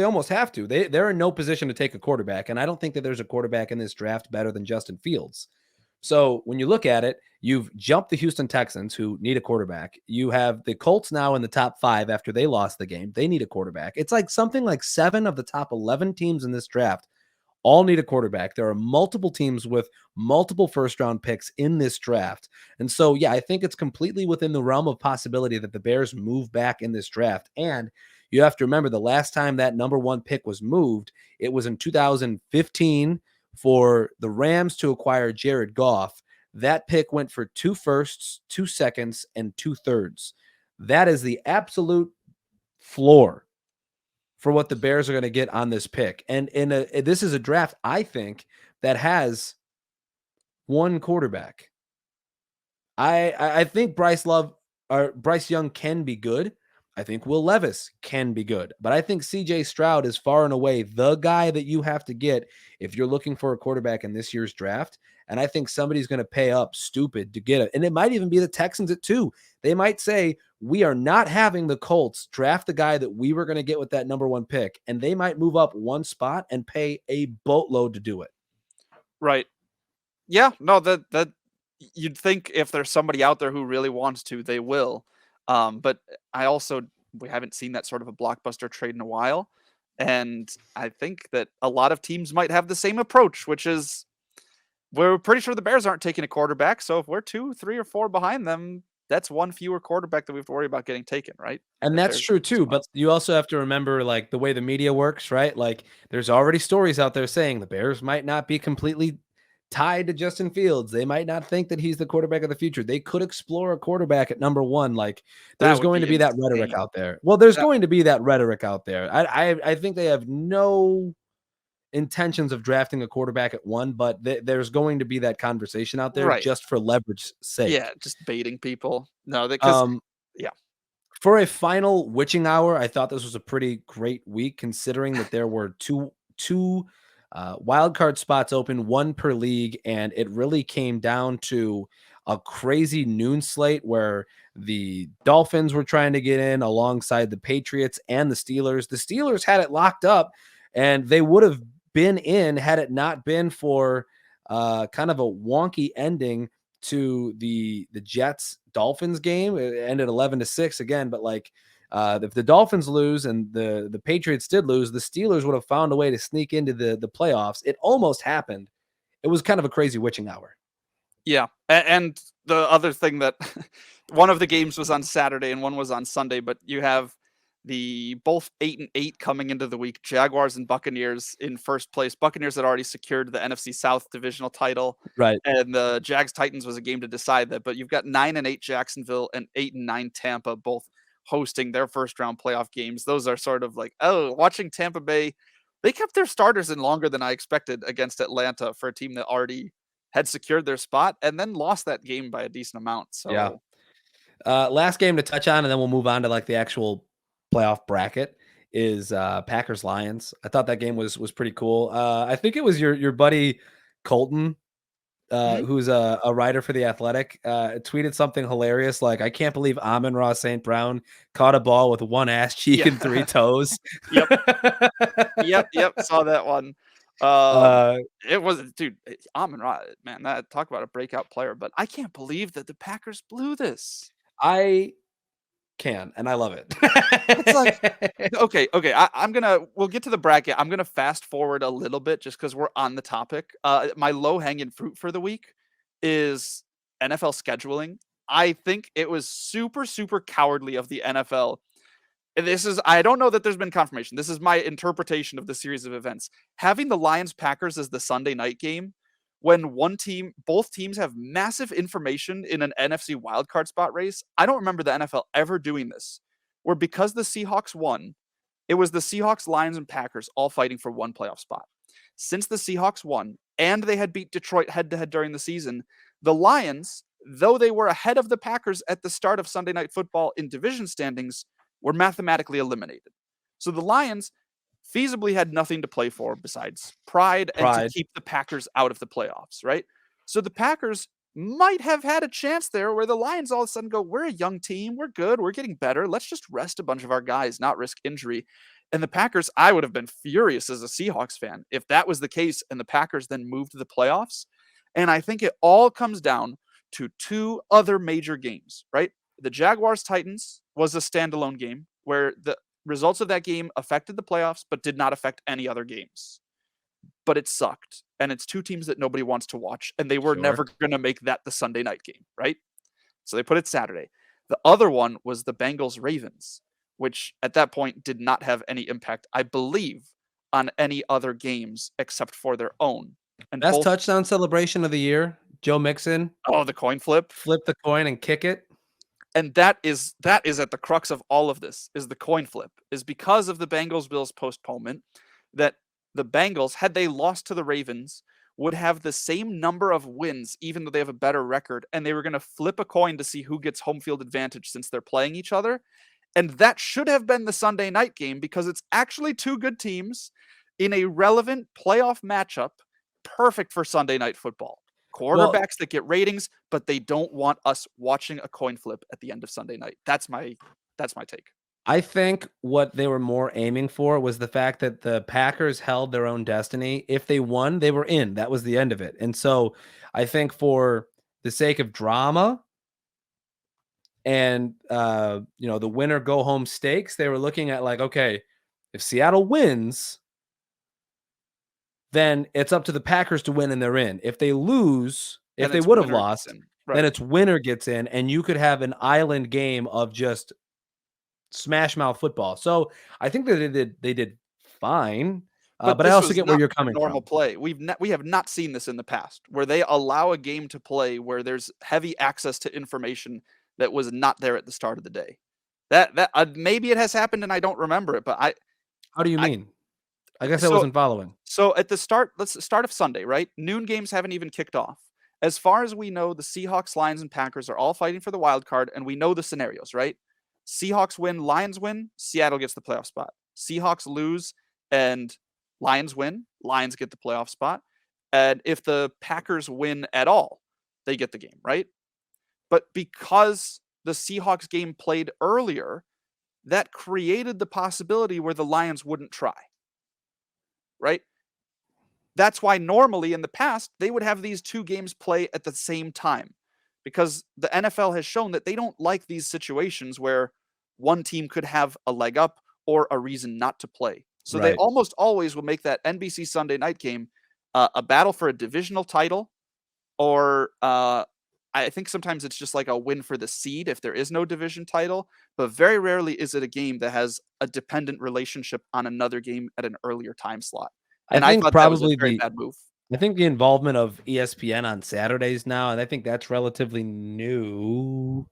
almost have to. They're in no position to take a quarterback, and I don't think that there's a quarterback in this draft better than Justin Fields. So when you look at it, you've jumped the Houston Texans, who need a quarterback. You have the Colts now in the top 5 after they lost the game. They need a quarterback. It's like something like 7 of the top 11 teams in this draft all need a quarterback. There are multiple teams with multiple 1st-round picks in this draft. And so, yeah, I think it's completely within the realm of possibility that the Bears move back in this draft. And you have to remember, the last time that number 1 pick was moved, it was in 2015 for the Rams to acquire Jared Goff. That pick went for 2 firsts, 2 seconds, and 2 thirds. That is the absolute floor for what the Bears are going to get on this pick. And this is a draft, I think, that has 1 quarterback. I think Bryce Young can be good. I think Will Levis can be good. But I think CJ Stroud is far and away the guy that you have to get if you're looking for a quarterback in this year's draft. And I think somebody's going to pay up stupid to get it. And it might even be the Texans at 2. They might say, we are not having the Colts draft the guy that we were going to get with that number 1 pick. And they might move up 1 spot and pay a boatload to do it. Right. Yeah, no, that you'd think if there's somebody out there who really wants to, they will. But we haven't seen that sort of a blockbuster trade in a while. And I think that a lot of teams might have the same approach, which is, we're pretty sure the Bears aren't taking a quarterback. So if we're 2, 3, or 4 behind them, that's 1 fewer quarterback that we have to worry about getting taken, right? And that's true too. But you also have to remember, like, the way the media works, right? Like, there's already stories out there saying the Bears might not be completely tied to Justin Fields. They might not think that he's the quarterback of the future. They could explore a quarterback at number 1. Like, there's going to be that rhetoric out there. Well, there's going to be that rhetoric out there. I think they have no intentions of drafting a quarterback at 1, but there's going to be that conversation out there just for leverage sake. Yeah, just baiting people. No, because yeah. For a final witching hour, I thought this was a pretty great week, considering that there were two wild card spots open, 1 per league, and it really came down to a crazy noon slate where the Dolphins were trying to get in alongside the Patriots and the Steelers. The Steelers had it locked up, and they would have been in had it not been for kind of a wonky ending to the Jets Dolphins game. It ended 11-6 again, but like if the Dolphins lose and the Patriots did lose, the Steelers would have found a way to sneak into the playoffs. It almost happened. it was kind of a crazy witching hour. Yeah. And the other thing that one of the games was on Saturday and one was on Sunday, but you have the both 8-8 coming into the week, Jaguars and Buccaneers in first place. Buccaneers had already secured the NFC South divisional title. Right. And the Jags Titans was a game to decide that, but you've got 9-8 Jacksonville and 8-9 Tampa, both hosting their first round playoff games. Those are sort of like, watching Tampa Bay, they kept their starters in longer than I expected against Atlanta for a team that already had secured their spot and then lost that game by a decent amount. So yeah. Last game to touch on, and then we'll move on to like the actual playoff bracket is Packers Lions. I thought that game was pretty cool. I think it was your buddy Colton, who's a writer for The Athletic, tweeted something hilarious like, I can't believe Amon-Ra St. Brown caught a ball with one ass cheek and 3 toes. Yep. Saw that one. It was, dude, Amon-Ra, man, that talk about a breakout player, but I can't believe that the Packers blew this. I can, and I love it. It's like, okay. We'll get to the bracket. I'm going to fast forward a little bit just because we're on the topic. My low hanging fruit for the week is NFL scheduling. I think it was super, super cowardly of the NFL. I don't know that there's been confirmation. This is my interpretation of the series of events. Having the Lions Packers as the Sunday night game when both teams have massive information in an NFC wildcard spot race. I don't remember the NFL ever doing this, where because the Seahawks won, it was the Seahawks, Lions, and Packers all fighting for one playoff spot. Since the Seahawks won and they had beat Detroit head-to-head during the season, the Lions, though they were ahead of the Packers at the start of Sunday Night Football in division standings, were mathematically eliminated. So the Lions feasibly had nothing to play for besides pride and to keep the Packers out of the playoffs, right? So the Packers might have had a chance there where the Lions all of a sudden go, we're a young team, we're good, we're getting better, let's just rest a bunch of our guys, not risk injury. And the Packers, I would have been furious as a Seahawks fan if that was the case and the Packers then moved to the playoffs. And I think it all comes down to 2 other major games, right? The Jaguars-Titans was a standalone game where the results of that game affected the playoffs, but did not affect any other games. But it sucked. And it's 2 teams that nobody wants to watch. And they were never going to make that the Sunday night game, right? So they put it Saturday. The other one was the Bengals-Ravens, which at that point did not have any impact, I believe, on any other games except for their own. And best touchdown celebration of the year, Joe Mixon. Oh, the coin flip. Flip the coin and kick it. And that is at the crux of all of this, is the coin flip, is because of the Bengals-Bills postponement, that the Bengals, had they lost to the Ravens, would have the same number of wins, even though they have a better record, and they were going to flip a coin to see who gets home field advantage since they're playing each other. And that should have been the Sunday night game because it's actually 2 good teams in a relevant playoff matchup, perfect for Sunday night football. Quarterbacks that get ratings, but they don't want us watching a coin flip at the end of Sunday night. That's my take. I think what they were more aiming for was the fact that the Packers held their own destiny. If they won, they were in. That was the end of it. And so I think for the sake of drama and the winner go home stakes, they were looking at like, okay, if Seattle wins, then it's up to the Packers to win and they're in. If they lose, if they would have lost, then it's winner gets in, and you could have an island game of just smash mouth football. So I think that they did fine. But I also get where you're coming from. Normal play. We have not seen this in the past where they allow a game to play where there's heavy access to information that was not there at the start of the day. That maybe it has happened and I don't remember it, but How do you mean? I guess I wasn't following. So at the start of Sunday, right? Noon games haven't even kicked off. As far as we know, the Seahawks, Lions, and Packers are all fighting for the wild card, and we know the scenarios, right? Seahawks win, Lions win, Seattle gets the playoff spot. Seahawks lose and Lions win, Lions get the playoff spot. And if the Packers win at all, they get the game, right? But because the Seahawks game played earlier, that created the possibility where the Lions wouldn't try. Right? That's why normally in the past, they would have these 2 games play at the same time because the NFL has shown that they don't like these situations where one team could have a leg up or a reason not to play. So they almost always will make that NBC Sunday night game a battle for a divisional title, or I think sometimes it's just like a win for the seed if there is no division title, but very rarely is it a game that has a dependent relationship on another game at an earlier time slot. I And I think thought that was a probably very bad move. I think the involvement of ESPN on Saturdays now, and I think that's relatively new.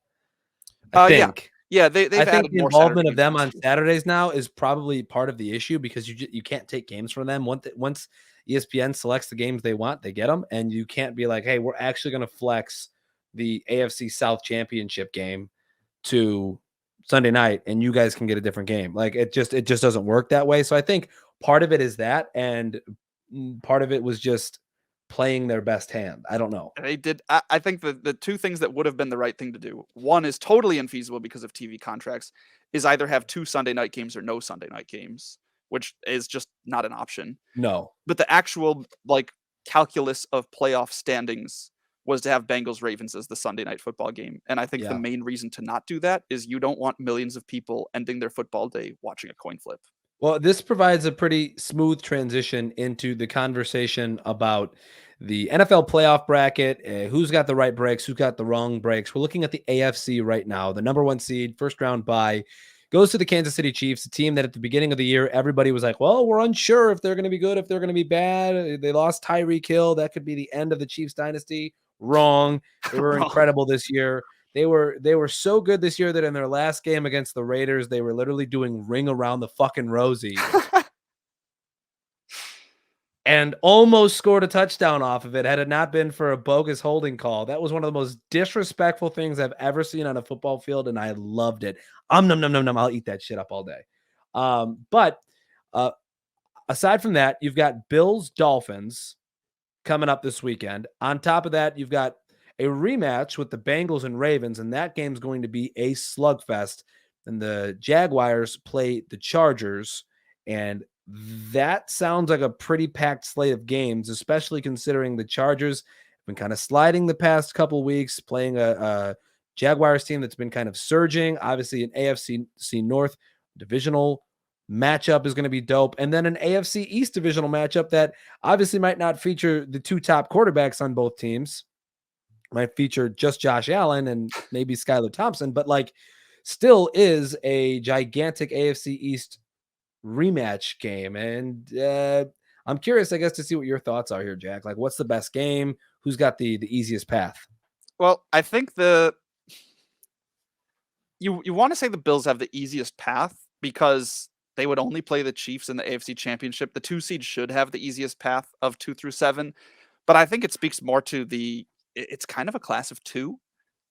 I Yeah. think. Yeah, they've I think added the more Saturday involvement of games them last on year. Saturdays now is probably part of the issue because you can't take games from them. Once ESPN selects the games they want, they get them, and you can't be like, hey, we're actually going to flex the AFC South Championship game to Sunday night, and you guys can get a different game. Like it just doesn't work that way. So I think part of it is that, and part of it was just playing their best hand. I don't know. They did. I think the two things that would have been the right thing to do. One is totally infeasible because of TV contracts. Is either have 2 Sunday night games or no Sunday night games, which is just not an option. No. But the actual like calculus of playoff standings was to have Bengals Ravens as the Sunday night football game. And I think the Yeah. main reason to not do that is you don't want millions of people ending their football day watching a coin flip. Well, this provides a pretty smooth transition into the conversation about the NFL playoff bracket, who's got the right breaks, who's got the wrong breaks. We're looking at the AFC right now. The number 1 seed, first round bye, goes to the Kansas City Chiefs, a team that at the beginning of the year, everybody was like, well, we're unsure if they're going to be good, if they're going to be bad. They lost Tyreek Hill. That could be the end of the Chiefs dynasty. Wrong. They were Wrong. incredible this year. They were so good this year that in their last game against the Raiders, they were literally doing ring around the fucking Rosie and almost scored a touchdown off of it had it not been for a bogus holding call. That was one of the most disrespectful things I've ever seen on a football field, and I loved it. Nom, nom, nom. I'll eat that shit up all day. But aside from that, you've got Bills Dolphins coming up this weekend. On top of that, you've got a rematch with the Bengals and Ravens, and that game's going to be a slugfest. And the Jaguars play the Chargers, and that sounds like a pretty packed slate of games, especially considering the Chargers have been kind of sliding the past couple weeks, playing a Jaguars team that's been kind of surging. Obviously, an AFC North divisional matchup is going to be dope. And then an AFC East divisional matchup that obviously might not feature the 2 top quarterbacks on both teams. Might feature just Josh Allen and maybe Skylar Thompson, but like still is a gigantic AFC East rematch game. And I'm curious, I guess, to see what your thoughts are here, Jack. Like, what's the best game? Who's got the easiest path? Well, I think you want to say the Bills have the easiest path because they would only play the Chiefs in the AFC Championship. The 2 seed should have the easiest path of 2 through 7, but I think it speaks more to it's kind of a class of 2.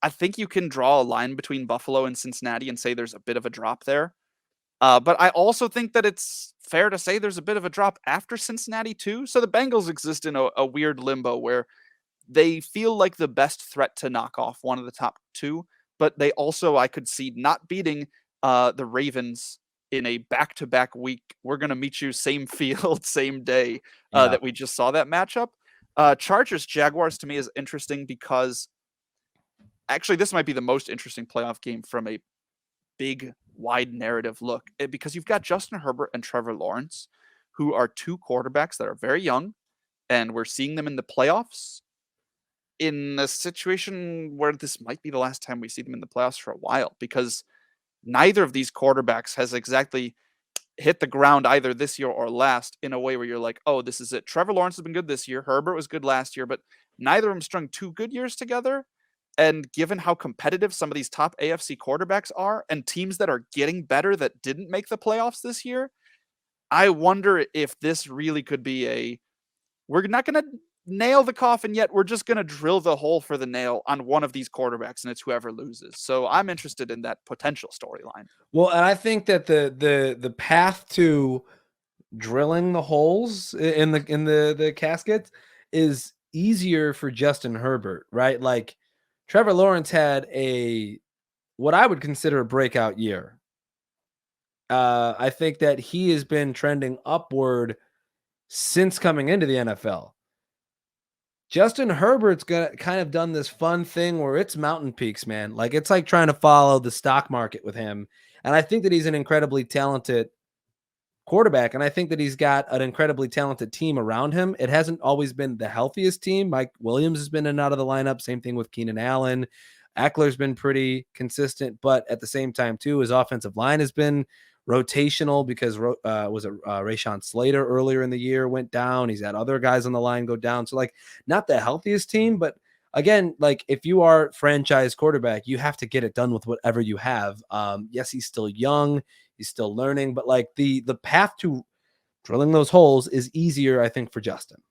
I think you can draw a line between Buffalo and Cincinnati and say there's a bit of a drop there. But I also think that it's fair to say there's a bit of a drop after Cincinnati too. So the Bengals exist in a weird limbo where they feel like the best threat to knock off one of the top 2, but they also, I could see not beating the Ravens in a back-to-back week. We're going to meet you same field, same day that we just saw that matchup. Chargers Jaguars to me is interesting because actually this might be the most interesting playoff game from a big wide narrative look, because you've got Justin Herbert and Trevor Lawrence, who are 2 quarterbacks that are very young, and we're seeing them in the playoffs in a situation where this might be the last time we see them in the playoffs for a while, because neither of these quarterbacks has exactly hit the ground either this year or last in a way where you're like, oh, this is it. Trevor Lawrence has been good this year. Herbert was good last year, but neither of them strung 2 good years together. And given how competitive some of these top AFC quarterbacks are and teams that are getting better that didn't make the playoffs this year, I wonder if this really could be we're not going to nail the coffin yet. We're just going to drill the hole for the nail on one of these quarterbacks, and it's whoever loses. So I'm interested in that potential storyline. Well, and I think that the path to drilling the holes in the casket is easier for Justin Herbert, right? Like Trevor Lawrence had what I would consider a breakout year. I think that he has been trending upward since coming into the NFL. Justin Herbert's kind of done this fun thing where it's mountain peaks, man. Like it's like trying to follow the stock market with him. And I think that he's an incredibly talented quarterback. And I think that he's got an incredibly talented team around him. It hasn't always been the healthiest team. Mike Williams has been in and out of the lineup. Same thing with Keenan Allen. Eckler's been pretty consistent, but at the same time, too, his offensive line has been rotational because Rashawn Slater earlier in the year went down. He's had other guys on the line go down. So, like, not the healthiest team, but again, like, if you are franchise quarterback, you have to get it done with whatever you have. Yes, he's still young. He's still learning, but like the path to drilling those holes is easier, I think, for Justin.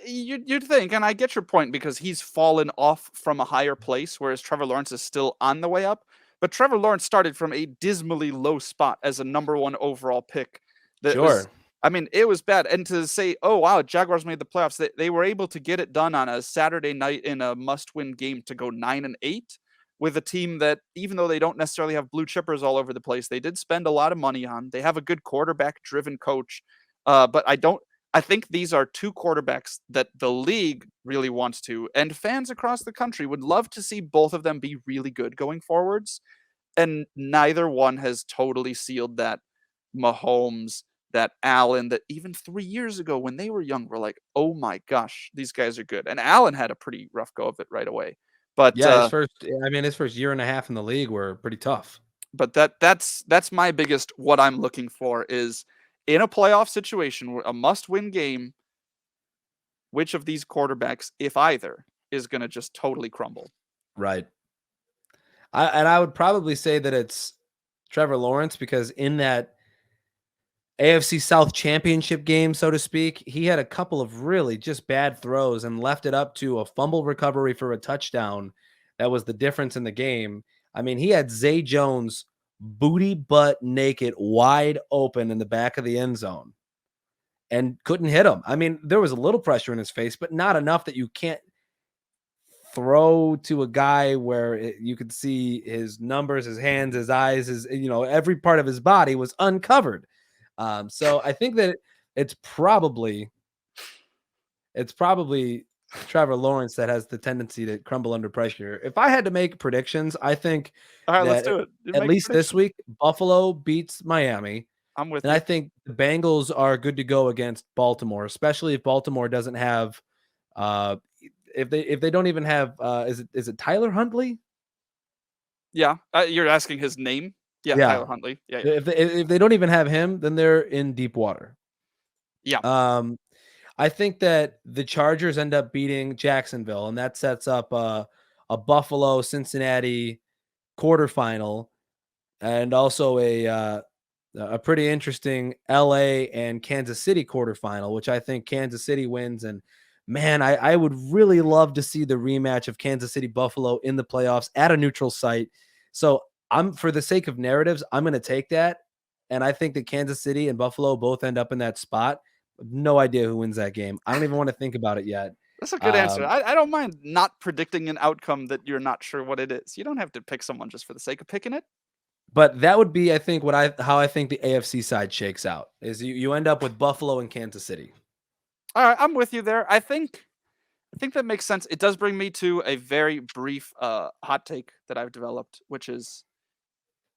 You'd think, and I get your point because he's fallen off from a higher place, whereas Trevor Lawrence is still on the way up. But Trevor Lawrence started from a dismally low spot as a number 1 overall pick. It was bad. And to say, oh, wow, Jaguars made the playoffs, they were able to get it done on a Saturday night in a must-win game to go 9-8 with a team that, even though they don't necessarily have blue chippers all over the place, they did spend a lot of money on. They have a good quarterback-driven coach. But I think these are 2 quarterbacks that the league really wants to, and fans across the country would love to see both of them be really good going forwards. And neither one has totally sealed that. Mahomes, that Allen, that even 3 years ago when they were young, were like, oh my gosh, these guys are good. And Allen had a pretty rough go of it right away. But yeah, his first year and a half in the league were pretty tough. But that's my biggest, what I'm looking for is, in a playoff situation, a must-win game, which of these quarterbacks, if either, is going to just totally crumble? Right. I would probably say that it's Trevor Lawrence, because in that AFC South championship game, so to speak, he had a couple of really just bad throws and left it up to a fumble recovery for a touchdown. That was the difference in the game. I mean, he had Zay Jones booty butt naked, wide open in the back of the end zone and couldn't hit him. I mean, there was a little pressure in his face, but not enough that you can't throw to a guy where you could see his numbers, his hands, his eyes, every part of his body was uncovered. So I think that it's probably Trevor Lawrence that has the tendency to crumble under pressure. If I had to make predictions, I think all right, let's do it. At least this week, Buffalo beats Miami. I'm with you. And I think the Bengals are good to go against Baltimore, especially if Baltimore doesn't have if they don't even have is it Tyler Huntley? Yeah, you're asking his name? Yeah, Tyler Huntley. Yeah. If they don't even have him, then they're in deep water. Yeah. I think that the Chargers end up beating Jacksonville, and that sets up a Buffalo Cincinnati quarterfinal, and also a pretty interesting LA and Kansas City quarterfinal, which I think Kansas City wins. And man, I would really love to see the rematch of Kansas City Buffalo in the playoffs at a neutral site. So for the sake of narratives, I'm going to take that. And I think that Kansas City and Buffalo both end up in that spot. No idea who wins that game. I don't even want to think about it yet. That's a good answer. I don't mind not predicting an outcome that you're not sure what it is. You don't have to pick someone just for the sake of picking it. But that would be, I think, how I think the AFC side shakes out is you end up with Buffalo and Kansas City. All right, I'm with you there. I think that makes sense. It does bring me to a very brief hot take that I've developed, which is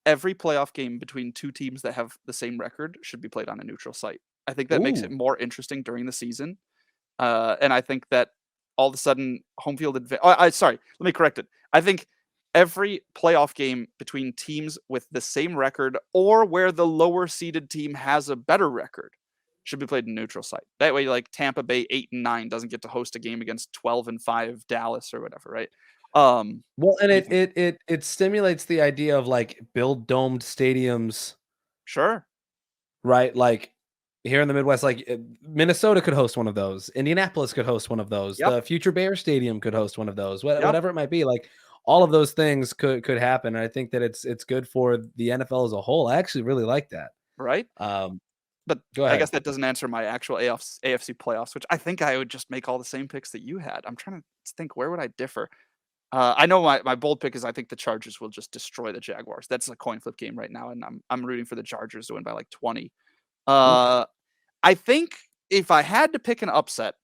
every playoff game between 2 teams that have the same record should be played on a neutral site. I think that makes it more interesting during the season. And I think that all of a sudden home field advantage. Sorry, let me correct it. I think every playoff game between teams with the same record or where the lower seeded team has a better record should be played in a neutral site. That way, like Tampa Bay 8-9 doesn't get to host a game against 12-5 Dallas or whatever, right? Well, and it stimulates the idea of like build domed stadiums. Sure. Right, like here in the Midwest, like Minnesota could host one of those. Indianapolis could host one of those. Yep. The future Bear Stadium could host one of those. Whatever it might be, like all of those things could happen. And I think that it's good for the NFL as a whole. I actually really like that. Right. But I guess that doesn't answer my actual AFC playoffs, which I think I would just make all the same picks that you had. I'm trying to think, where would I differ? I know my bold pick is I think the Chargers will just destroy the Jaguars. That's a coin flip game right now, and I'm rooting for the Chargers to win by like 20. I think if I had to pick an upset,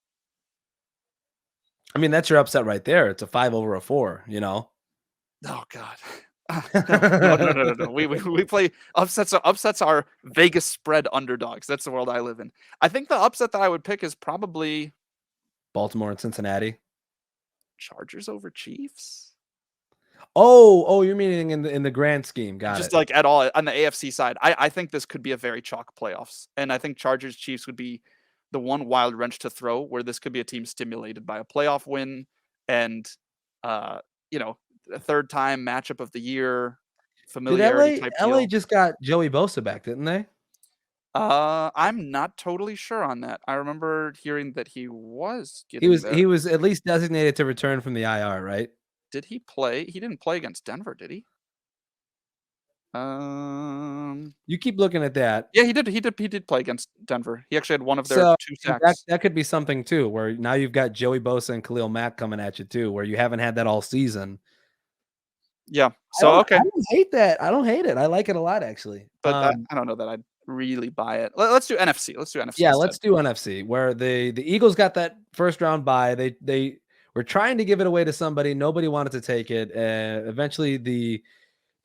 I mean, that's your upset right there. It's a 5 over a 4, you know? Oh God. No. We play upsets. Upsets are Vegas spread underdogs. That's the world I live in. I think the upset that I would pick is probably Baltimore and Cincinnati. Chargers over Chiefs. Oh, you're meaning in the grand scheme. Got Just it. like at all on the AFC side. I think this could be a very chalk playoffs. And I think Chargers Chiefs would be the one wild wrench to throw where this could be a team stimulated by a playoff win and a third time matchup of the year, Did familiarity type LA deal. just got Joey Bosa back, didn't they? I'm not totally sure on that. I remember hearing that he was getting He was at least designated to return from the IR, right? Did he play? He didn't play against Denver, did he? You keep looking at that. Yeah, he did play against Denver. He actually had one of their So 2 sacks. that could be something too, where now you've got Joey Bosa and Khalil Mack coming at you too, where you haven't had that all season. Yeah. So okay. I don't hate that. I don't hate it. I like it a lot actually. But I don't know that I'd really buy it. Let's do NFC. Let's do NFC. Yeah, instead. let's do NFC, where the Eagles got that first round bye. They were trying to give it away to somebody. Nobody wanted to take it. Eventually, the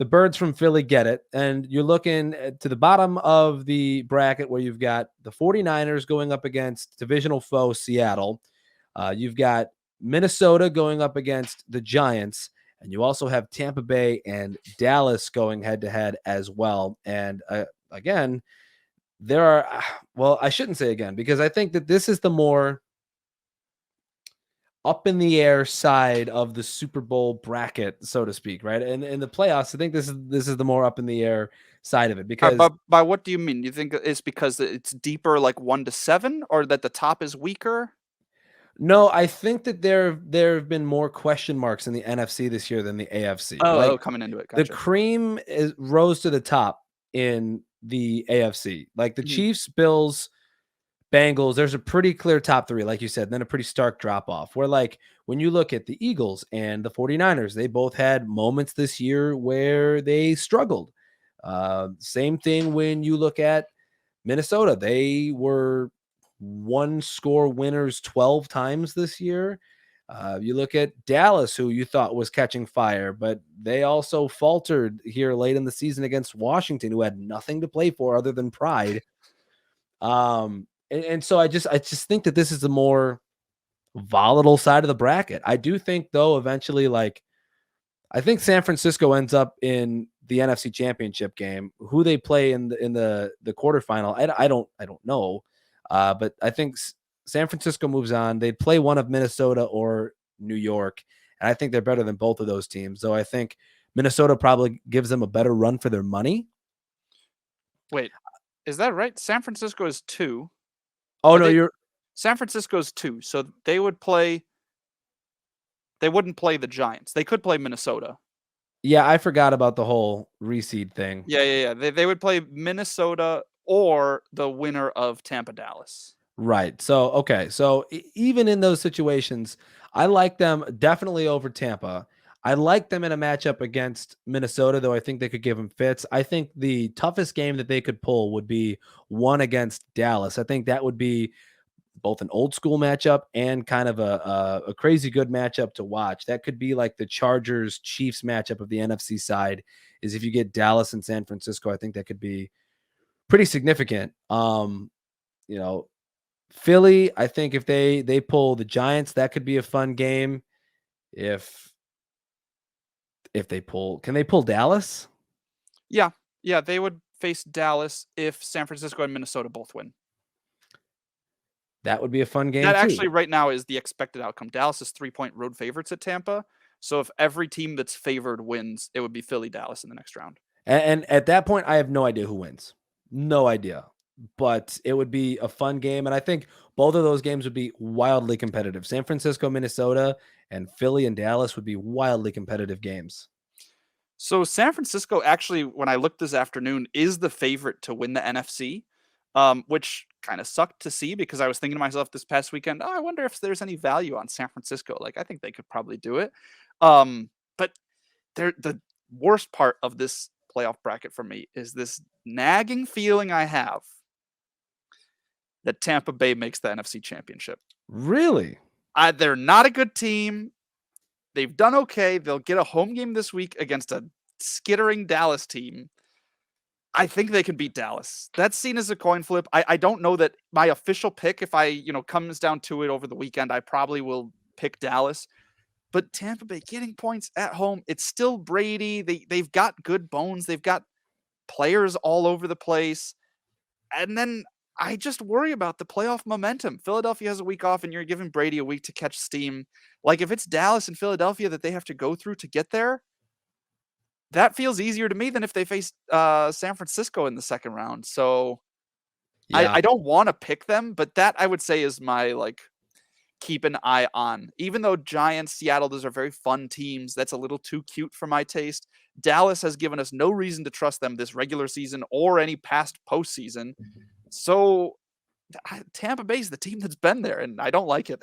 birds from Philly get it. And you're looking to the bottom of the bracket where you've got the 49ers going up against divisional foe Seattle. You've got Minnesota going up against the Giants. And you also have Tampa Bay and Dallas going head-to-head as well. And again, there are, well, I shouldn't say again, because I think that this is the more up in the air side of the Super Bowl bracket, so to speak, right? And in the playoffs, I think this is the more up in the air side of it, because by what do you mean? You think it's because it's deeper, like 1 to 7, or that the top is weaker? no, I think that there have been more question marks in the NFC this year than the AFC. Oh, coming into it. Gotcha. The cream rose to the top in the AFC. Like the Chiefs, Bills, Bengals, there's a pretty clear top 3, like you said, then a pretty stark drop off. Where like when you look at the Eagles and the 49ers, they both had moments this year where they struggled. Same thing when you look at Minnesota. They were 1-score winners 12 times this year. You look at Dallas, who you thought was catching fire, but they also faltered here late in the season against Washington, who had nothing to play for other than pride. And so I just think that this is the more volatile side of the bracket. I do think, though, eventually, like, I think San Francisco ends up in the NFC Championship game. Who they play in the quarterfinal, I don't know. But I think San Francisco moves on. They'd play one of Minnesota or New York, and I think they're better than both of those teams. So I think Minnesota probably gives them a better run for their money. Wait, is that right? San Francisco is 2. Oh, no, San Francisco's 2, so they would play. They wouldn't play the Giants. They could play Minnesota. Yeah, I forgot about the whole reseed thing. Yeah. They would play Minnesota or the winner of Tampa Dallas. Right. So, okay. So even in those situations, I like them definitely over Tampa. I like them in a matchup against Minnesota, though I think they could give them fits. I think the toughest game that they could pull would be one against Dallas. I think that would be both an old school matchup and kind of a crazy good matchup to watch. That could be like the Chargers Chiefs matchup of the NFC side, is if you get Dallas and San Francisco. I think that could be pretty significant. Philly, I think if they pull the Giants, that could be a fun game. If they pull, can they pull Dallas? Yeah, they would face Dallas if San Francisco and Minnesota both win. That would be a fun game. That too. actually right now is the expected outcome. Dallas is 3-point road favorites at Tampa. So if every team that's favored wins, it would be Philly, Dallas in the next round. And at that point, I have no idea who wins. No idea. But it would be a fun game. And I think both of those games would be wildly competitive. San Francisco, Minnesota, and Philly and Dallas would be wildly competitive games. So San Francisco actually, when I looked this afternoon, is the favorite to win the NFC, which kind of sucked to see because I was thinking to myself this past weekend, I wonder if there's any value on San Francisco. Like, I think they could probably do it. But the worst part of this playoff bracket for me is this nagging feeling I have that Tampa Bay makes the NFC Championship. Really? They're not a good team. They've done okay. They'll get a home game this week against a skittering Dallas team, I think they can beat Dallas. That's seen as a coin flip. I don't know that my official pick, if I, comes down to it over the weekend, I probably will pick Dallas. But Tampa Bay getting points at home, it's still Brady. They've got good bones. They've got players all over the place. And then I just worry about the playoff momentum. Philadelphia has a week off and you're giving Brady a week to catch steam. Like if it's Dallas and Philadelphia that they have to go through to get there, that feels easier to me than if they face San Francisco in the second round. So I don't want to pick them, but that I would say is my keep an eye on. Even though Giants, Seattle, those are very fun teams, that's a little too cute for my taste. Dallas has given us no reason to trust them this regular season or any past postseason. So Tampa Bay's the team that's been there, and I don't like it.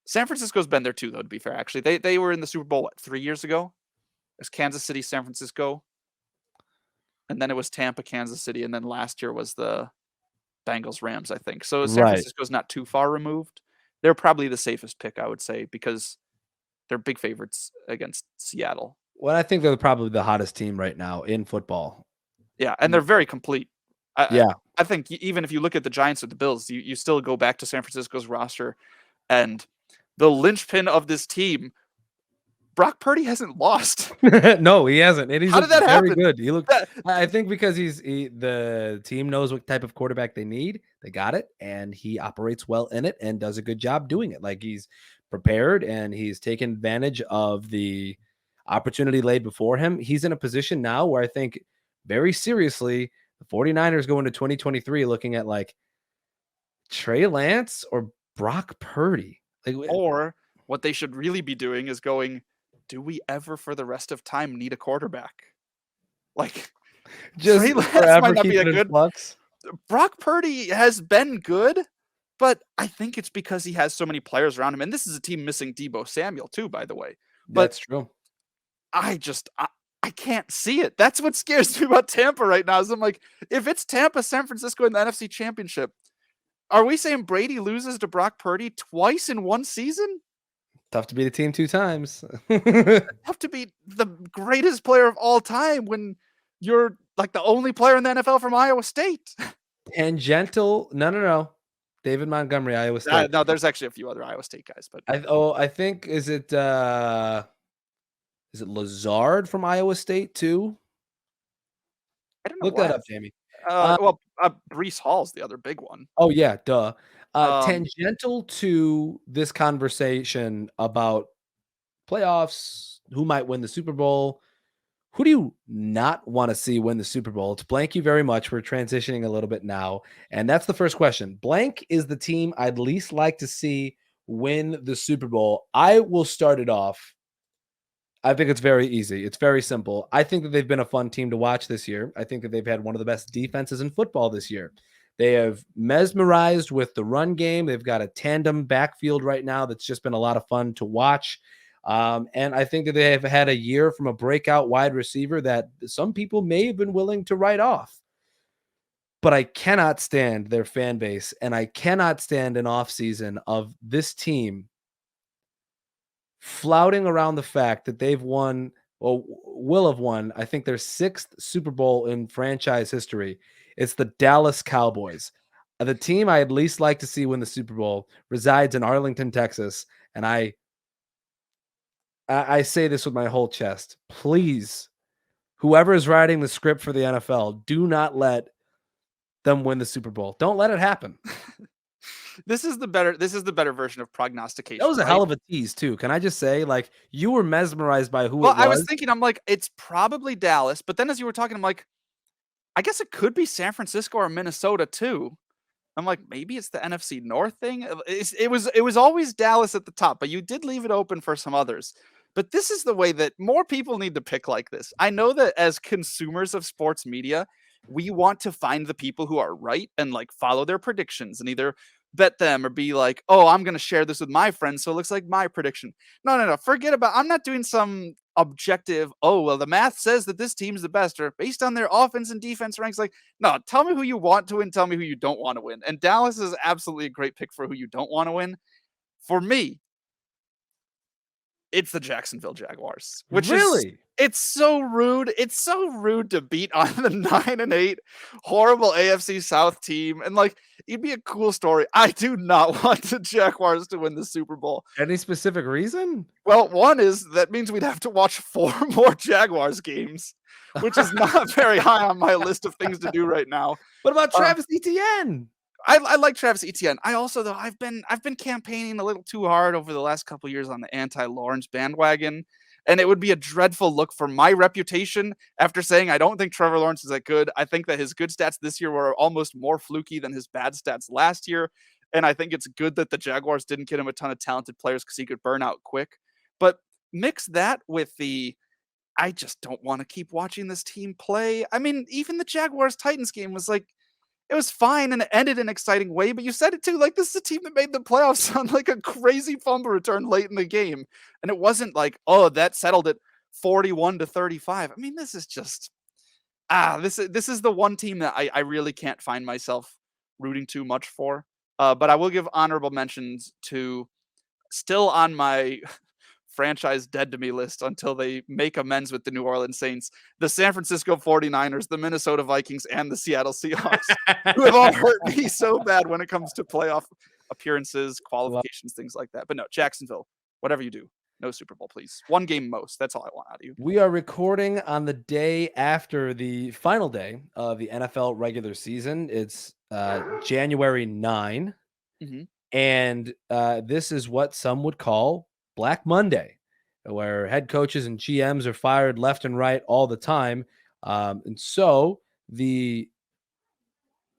San Francisco's been there too, though, to be fair, actually. They were in the Super Bowl, 3 years ago? It was Kansas City, San Francisco. And then it was Tampa, Kansas City, and then last year was the Bengals, Rams, I think. So San Francisco's not too far removed. They're probably the safest pick, I would say, because they're big favorites against Seattle. Well, I think they're probably the hottest team right now in football. Yeah, and they're very complete. Yeah. I think even if you look at the Giants or the Bills, you still go back to San Francisco's roster, and the linchpin of this team, Brock Purdy hasn't lost. No, he hasn't. And he's How did that very happen? good. He looked. I think because the team knows what type of quarterback they need. They got it, and he operates well in it and does a good job doing it. Like he's prepared and he's taken advantage of the opportunity laid before him. He's in a position now where I think very seriously the 49ers go into 2023 looking at like Trey Lance or Brock Purdy. Or what they should really be doing is going, do we ever for the rest of time need a quarterback? Like, just Trey Lance might not be a good flux. Brock Purdy has been good, but I think it's because he has so many players around him. And this is a team missing Deebo Samuel too, by the way. But that's true. I can't see it. That's what scares me about Tampa right now. Is I'm like, if it's Tampa, San Francisco in the NFC Championship, are we saying Brady loses to Brock Purdy twice in one season? Tough to beat a team 2 times. Tough to beat the greatest player of all time when you're like the only player in the NFL from Iowa State. Tangential. No. David Montgomery, Iowa State. No, there's actually a few other Iowa State guys, but I think is it Lazard from Iowa State too? I don't know. Look that up, Jamie. Breece Hall's the other big one. Oh yeah, duh. Tangential to this conversation about playoffs, who might win the Super Bowl. Who do you not want to see win the Super Bowl? It's blank you very much. We're transitioning a little bit now. And that's the first question. Blank is the team I'd least like to see win the Super Bowl. I will start it off. I think it's very easy. It's very simple. I think that they've been a fun team to watch this year. I think that they've had one of the best defenses in football this year. They have mesmerized with the run game. They've got a tandem backfield right now that's just been a lot of fun to watch. And I think that they have had a year from a breakout wide receiver that some people may have been willing to write off. But I cannot stand their fan base, and I cannot stand an offseason of this team flouting around the fact that they've won, or will have won, I think their 6th Super Bowl in franchise history. It's the Dallas Cowboys. The team I at least like to see win the Super Bowl resides in Arlington, Texas, and I say this with my whole chest. Please, whoever is writing the script for the NFL, do not let them win the Super Bowl. Don't let it happen. This is the better version of prognostication. That was a hell of a tease too. Can I just say, like, you were mesmerized by who it was? I was thinking, I'm like, it's probably Dallas, but then as you were talking, I'm like, I guess it could be San Francisco or Minnesota too. I'm like, maybe it's the NFC North thing. It was always Dallas at the top, but you did leave it open for some others. But this is the way that more people need to pick like this. I know that as consumers of sports media, we want to find the people who are right and like follow their predictions and either bet them or be like, oh, I'm going to share this with my friends, so it looks like my prediction. No. Forget about, I'm not doing some objective, oh, well, the math says that this team's the best, or based on their offense and defense ranks. Like, no, tell me who you want to win, tell me who you don't want to win. And Dallas is absolutely a great pick for who you don't want to win. For me, It's the Jacksonville Jaguars, which Really? it's so rude. It's so rude to beat on the 9-8 horrible AFC South team. And like, it'd be a cool story. I do not want the Jaguars to win the Super Bowl. Any specific reason? Well, one is that means we'd have to watch 4 more Jaguars games, which is not very high on my list of things to do right now. What about Travis Etienne? I like Travis Etienne. I also, though, I've been campaigning a little too hard over the last couple years on the anti-Lawrence bandwagon, and it would be a dreadful look for my reputation after saying I don't think Trevor Lawrence is that good. I think that his good stats this year were almost more fluky than his bad stats last year, and I think it's good that the Jaguars didn't get him a ton of talented players because he could burn out quick. But mix that with the I just don't want to keep watching this team play. I mean, even the Jaguars-Titans game was like, it was fine and it ended in an exciting way, but you said it too. Like, this is a team that made the playoffs on like a crazy fumble return late in the game. And it wasn't like, oh, that settled it 41-35. I mean, this is just this is the one team that I really can't find myself rooting too much for. But I will give honorable mentions to, still on my franchise dead to me list until they make amends with the New Orleans Saints, the San Francisco 49ers, the Minnesota Vikings, and the Seattle Seahawks, who have all hurt me so bad when it comes to playoff appearances, qualifications, things like that. But no, Jacksonville, whatever you do, no Super Bowl, please. One game most. That's all I want out of you. We are recording on the day after the final day of the NFL regular season. It's January 9. Mhm. And this is what some would call Black Monday, where head coaches and GMs are fired left and right all the time. And so the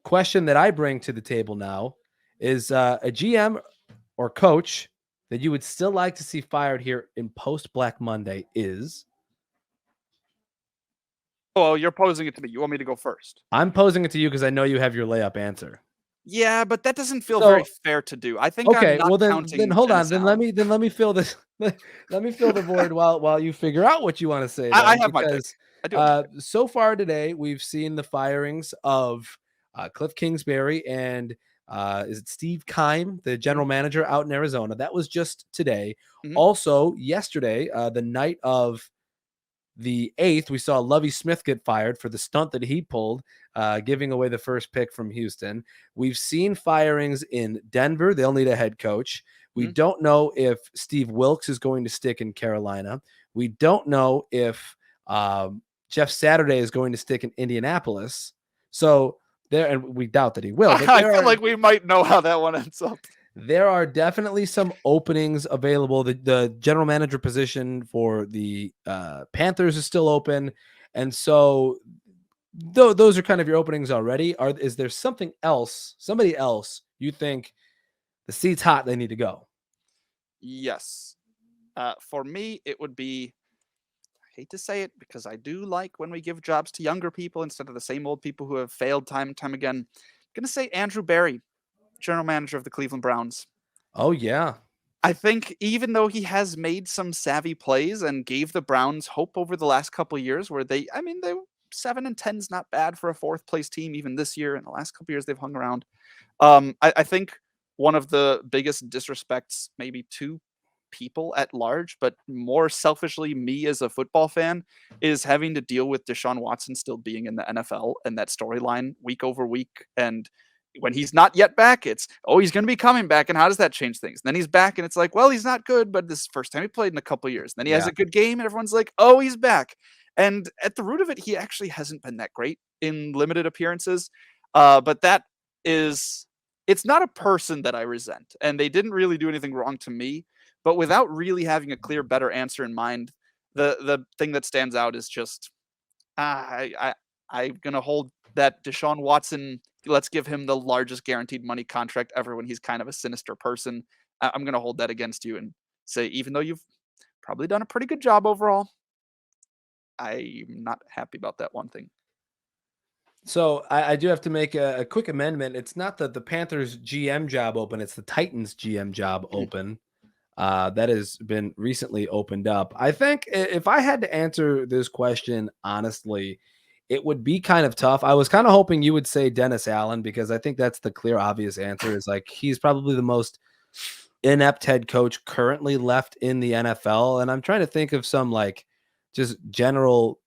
question that I bring to the table now is a GM or coach that you would still like to see fired here in post Black Monday is? Oh, you're posing it to me. You want me to go first? I'm posing it to you because I know you have your layup answer. Yeah, but that doesn't feel very fair to do. I think Okay, I'm not well then counting hold on. Dennis Then Allen. let me fill this. Let me fill the void while you figure out what you want to say. I then, have my pick. because I do have my pick. so far today we've seen the firings of Cliff Kingsbury and is it Steve Keim, the general manager out in Arizona. That was just today. Mhm. Also yesterday, the night of the 8th, we saw Lovie Smith get fired for the stunt that he pulled, giving away the first pick from Houston. We've seen firings in Denver. They'll need a head coach. We don't know if Steve Wilkes is going to stick in Carolina. We don't know if Jeff Saturday is going to stick in Indianapolis. So there, and we doubt that he will. But I feel like we might know how that one ends up. there are definitely some openings available. The general manager position for the Panthers is still open. And so those are kind of your openings already. Is there something else, somebody else you think the seat's hot, they need to go? Yes. For me, it would be, I hate to say it because I do like when we give jobs to younger people instead of the same old people who have failed time and time again. I'm going to say Andrew Berry, general manager of the Cleveland Browns. Oh, yeah. I think even though he has made some savvy plays and gave the Browns hope over the last couple of years where they 7-10 is not bad for a 4th place team even this year. In the last couple of years, they've hung around. I think one of the biggest disrespects maybe to people at large, but more selfishly me as a football fan, is having to deal with Deshaun Watson still being in the NFL and that storyline week over week. And when he's not yet back, it's, oh, he's going to be coming back. And how does that change things? And then he's back and it's like, well, he's not good, but this is the first time he played in a couple of years. And then he has a good game and everyone's like, oh, he's back. And at the root of it, he actually hasn't been that great in limited appearances. But that is, it's not a person that I resent. And they didn't really do anything wrong to me. But without really having a clear, better answer in mind, the thing that stands out is just, I'm going to hold that Deshaun Watson, let's give him the largest guaranteed money contract ever when he's kind of a sinister person. I'm going to hold that against you and say, even though you've probably done a pretty good job overall, I'm not happy about that one thing. So I do have to make a quick amendment. It's not the Panthers GM job open. It's the Titans GM job open. That has been recently opened up. I think if I had to answer this question honestly, it would be kind of tough. I was kind of hoping you would say Dennis Allen because I think that's the clear, obvious answer. Is like he's probably the most inept head coach currently left in the NFL. And I'm trying to think of some like just general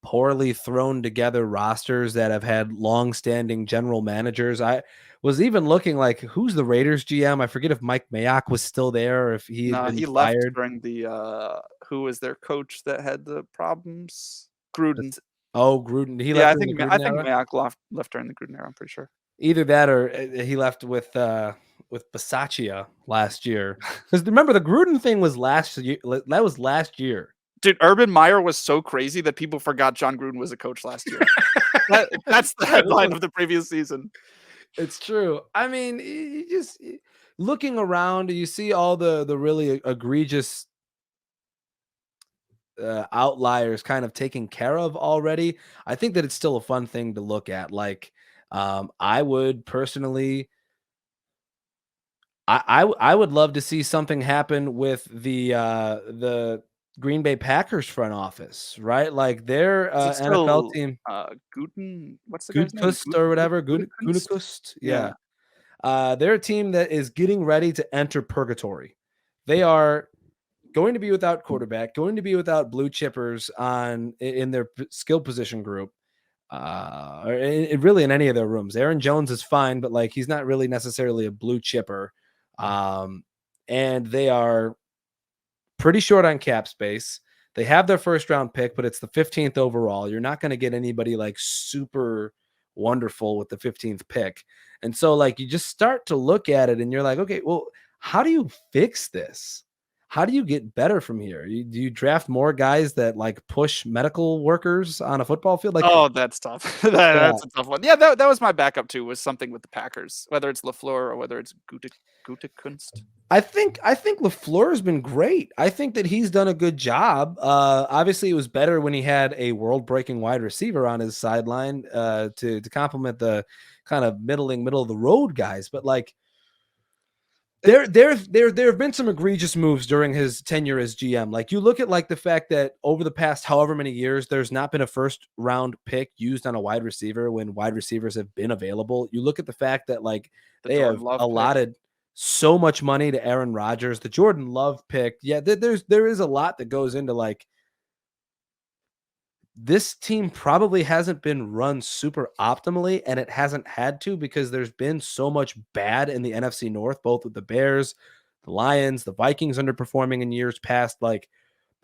poorly thrown together rosters that have had long-standing general managers. I was even looking like who's the Raiders GM? I forget if Mike Mayock was still there or if he had No, been he left fired. during the who was their coach that had the problems? Gruden. Oh, Gruden. He Yeah, left during the I Gruden think era. Mayock left during the Gruden era, I'm pretty sure. Either that or he left with Bisaccia last year. Because remember the Gruden thing was last year. That was last year. Dude, Urban Meyer was so crazy that people forgot John Gruden was a coach last year. That's the headline of the previous season. It's true. I mean, you just looking around, you see all the really egregious outliers kind of taken care of already. I think that it's still a fun thing to look at. Like, I would personally, I would love to see something happen with the Green Bay Packers front office, right? Like their Is it NFL still team, Guten? What's the guy's name? Gutekunst or whatever, Gutekunst? Gutekunst, Yeah. yeah. They're a team that is getting ready to enter purgatory. They are going to be without quarterback, going to be without blue chippers in their skill position group, or really in any of their rooms. Aaron Jones is fine, but like he's not really necessarily a blue chipper. And they are pretty short on cap space. They have their first round pick, but it's the 15th overall. You're not going to get anybody like super wonderful with the 15th pick. And so like you just start to look at it and you're like, okay, well, how do you fix this? How do you get better from here? Do you draft more guys that like push medical workers on a football field? Like, Oh, that's tough. yeah, That's a tough one. Yeah, that was my backup too, was something with the Packers, whether it's LaFleur or whether it's Gutekunst. I think LaFleur has been great. I think that he's done a good job. Obviously, it was better when he had a world-breaking wide receiver on his sideline to complement the kind of middle of the road guys. But like, there have been some egregious moves during his tenure as GM. Like you look at like the fact that over the past however many years, there's not been a first round pick used on a wide receiver when wide receivers have been available. You look at the fact that like The they Jordan have Love pick. allotted so much money to Aaron Rodgers, the Jordan Love pick. Yeah, there is a lot that goes into like this team probably hasn't been run super optimally, and it hasn't had to because there's been so much bad in the NFC North, both with the Bears, the Lions, the Vikings underperforming in years past. Like,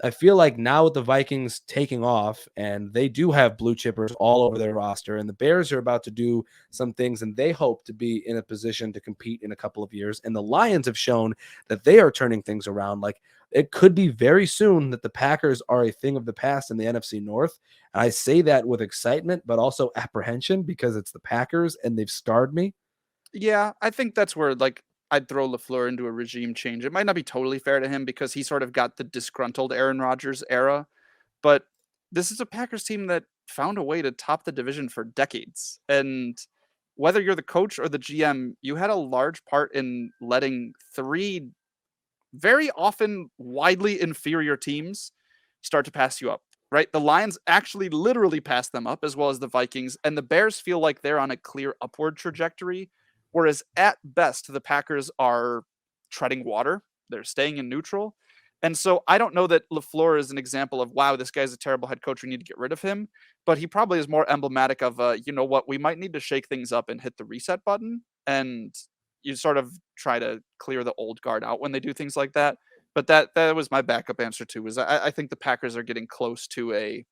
I feel like now with the Vikings taking off and they do have blue chippers all over their roster, and the Bears are about to do some things and they hope to be in a position to compete in a couple of years. And the Lions have shown that they are turning things around. Like it could be very soon that the Packers are a thing of the past in the NFC North. And I say that with excitement, but also apprehension because it's the Packers and they've scarred me. Yeah, I think that's where like I'd throw LaFleur into a regime change. It might not be totally fair to him because he sort of got the disgruntled Aaron Rodgers era, but this is a Packers team that found a way to top the division for decades. And whether you're the coach or the GM, you had a large part in letting three very often widely inferior teams start to pass you up, right? The Lions actually literally passed them up as well as the Vikings, and the Bears feel like they're on a clear upward trajectory, whereas at best, the Packers are treading water. They're staying in neutral. And so I don't know that LaFleur is an example of, wow, this guy's a terrible head coach. We need to get rid of him. But he probably is more emblematic of, you know what, we might need to shake things up and hit the reset button. And you sort of try to clear the old guard out when they do things like that. But that was my backup answer too, is I think the Packers are getting close to a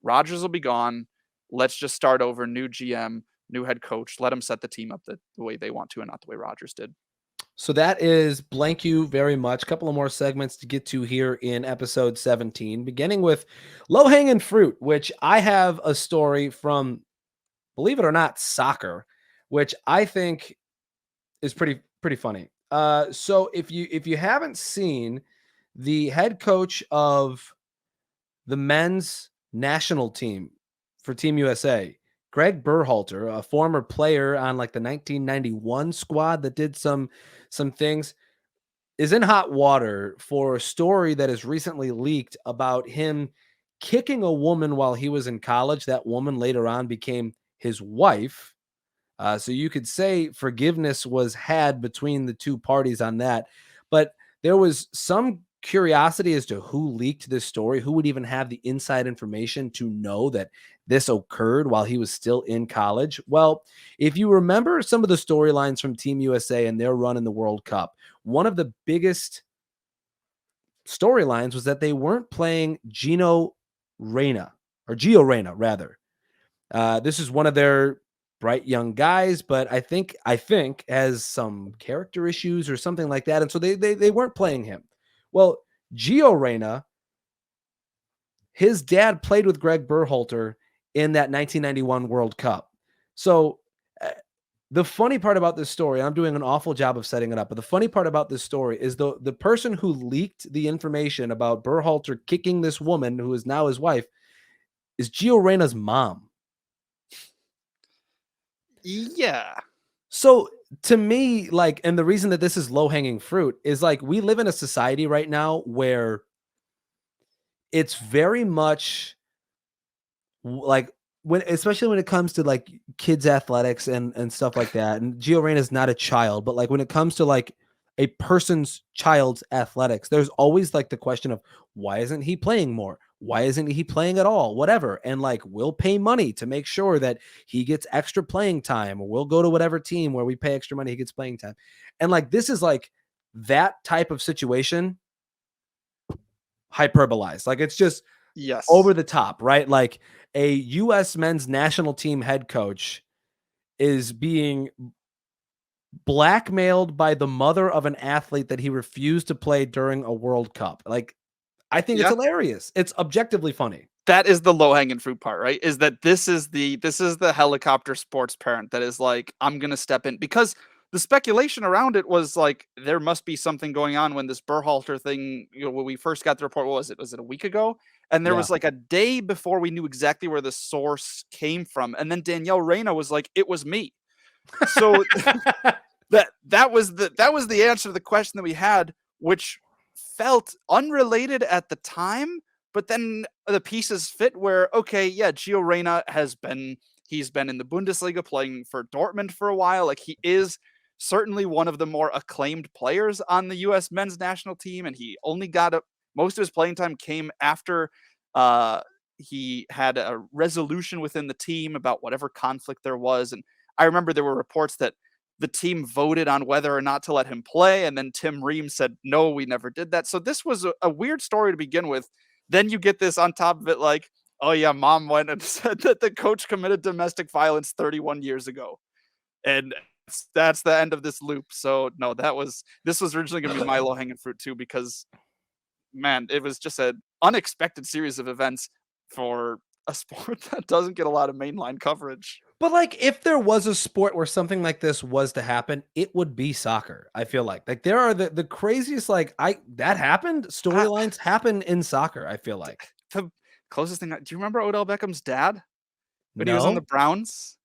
Rodgers will be gone. Let's just start over, new GM, new head coach. Let them set the team up the way they want to and not the way Rodgers did. So that is blank you very much. A couple of more segments to get to here in episode 17, beginning with low hanging fruit, which I have a story from, believe it or not, soccer, which I think is pretty funny. So if you haven't seen the head coach of the men's national team for Team USA, Greg Berhalter, a former player on like the 1991 squad that did some things, is in hot water for a story that has recently leaked about him kicking a woman while he was in college. That woman later on became his wife. So you could say forgiveness was had between the two parties on that. But there was some curiosity as to who leaked this story, who would even have the inside information to know that this occurred while he was still in college. Well, if you remember some of the storylines from Team USA and their run in the World Cup, one of the biggest storylines was that they weren't playing Gio Reyna rather. This is one of their bright young guys, but I think has some character issues or something like that, and so they weren't playing him. Well, Gio Reyna, his dad played with Greg Berhalter in that 1991 World Cup. So the funny part about this story, I'm doing an awful job of setting it up, but the funny part about this story is the person who leaked the information about Berhalter kicking this woman, who is now his wife, is Gio Reyna's mom. Yeah. So to me, like, and the reason that this is low hanging fruit is like, we live in a society right now where it's very much like especially when it comes to like kids athletics and stuff like that. And Gio Reyna is not a child, but like when it comes to like a person's child's athletics, there's always like the question of why isn't he playing more? Why isn't he playing at all? Whatever. And like, we'll pay money to make sure that he gets extra playing time, or we'll go to whatever team where we pay extra money, he gets playing time. And like, this is like that type of situation hyperbolized. Like, it's just Yes. over the top, right? Like a U.S. men's national team head coach is being blackmailed by the mother of an athlete that he refused to play during a World Cup. Like, I think it's hilarious. It's objectively funny. That is the low-hanging fruit part, right? Is that this is the helicopter sports parent that is like, I'm gonna step in, because the speculation around it was like there must be something going on when this Berhalter thing, when we first got the report, what was it? Was it a week ago? And there was like a day before we knew exactly where the source came from. And then Danielle Reyna was like, it was me. So that was the answer to the question that we had, which felt unrelated at the time, but then the pieces fit where, okay, yeah, Gio Reyna he's been in the Bundesliga playing for Dortmund for a while. Like, he is certainly one of the more acclaimed players on the U.S. men's national team, and he only got most of his playing time came after he had a resolution within the team about whatever conflict there was. And I remember there were reports that the team voted on whether or not to let him play, and then Tim Ream said, no, we never did that. So this was a weird story to begin with. Then you get this on top of it, like, oh yeah, mom went and said that the coach committed domestic violence 31 years ago. And that's the end of this loop. So no, this was originally going to be my low hanging fruit too, because man, it was just an unexpected series of events for a sport that doesn't get a lot of mainline coverage. But like, if there was a sport where something like this was to happen, it would be soccer. I feel like there are the craziest, like that happened. Storylines happen in soccer. I feel like the closest thing. Do you remember Odell Beckham's dad when he was on the Browns?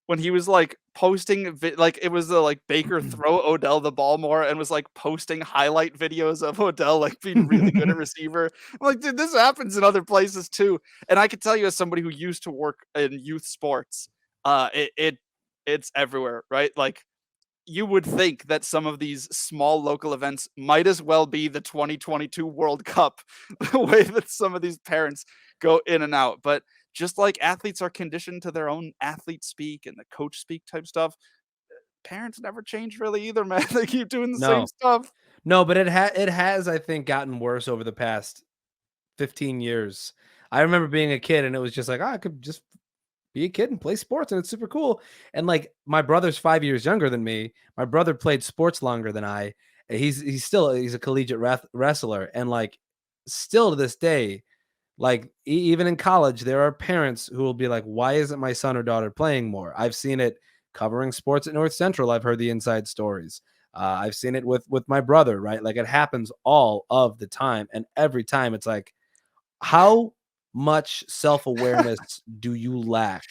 When he was like posting, like it was like Baker throw Odell the ball more, and was like posting highlight videos of Odell like being really good at receiver. I'm like, dude, this happens in other places too. And I can tell you, as somebody who used to work in youth sports, it's everywhere, right? Like, you would think that some of these small local events might as well be the 2022 World Cup, the way that some of these parents go in and out. But just like athletes are conditioned to their own athlete speak and the coach speak type stuff, parents never change really either, man. They keep doing the same stuff. No, but it has, I think, gotten worse over the past 15 years. I remember being a kid and it was just like, I could just be a kid and play sports and it's super cool. And like, my brother's 5 years younger than me. My brother played sports longer than I. He's a collegiate wrestler. And like, still to this day, like even in college, there are parents who will be like, why isn't my son or daughter playing more? I've seen it covering sports at North Central. I've heard the inside stories. I've seen it with my brother, right? Like, it happens all of the time. And every time it's like, how much self-awareness do you lack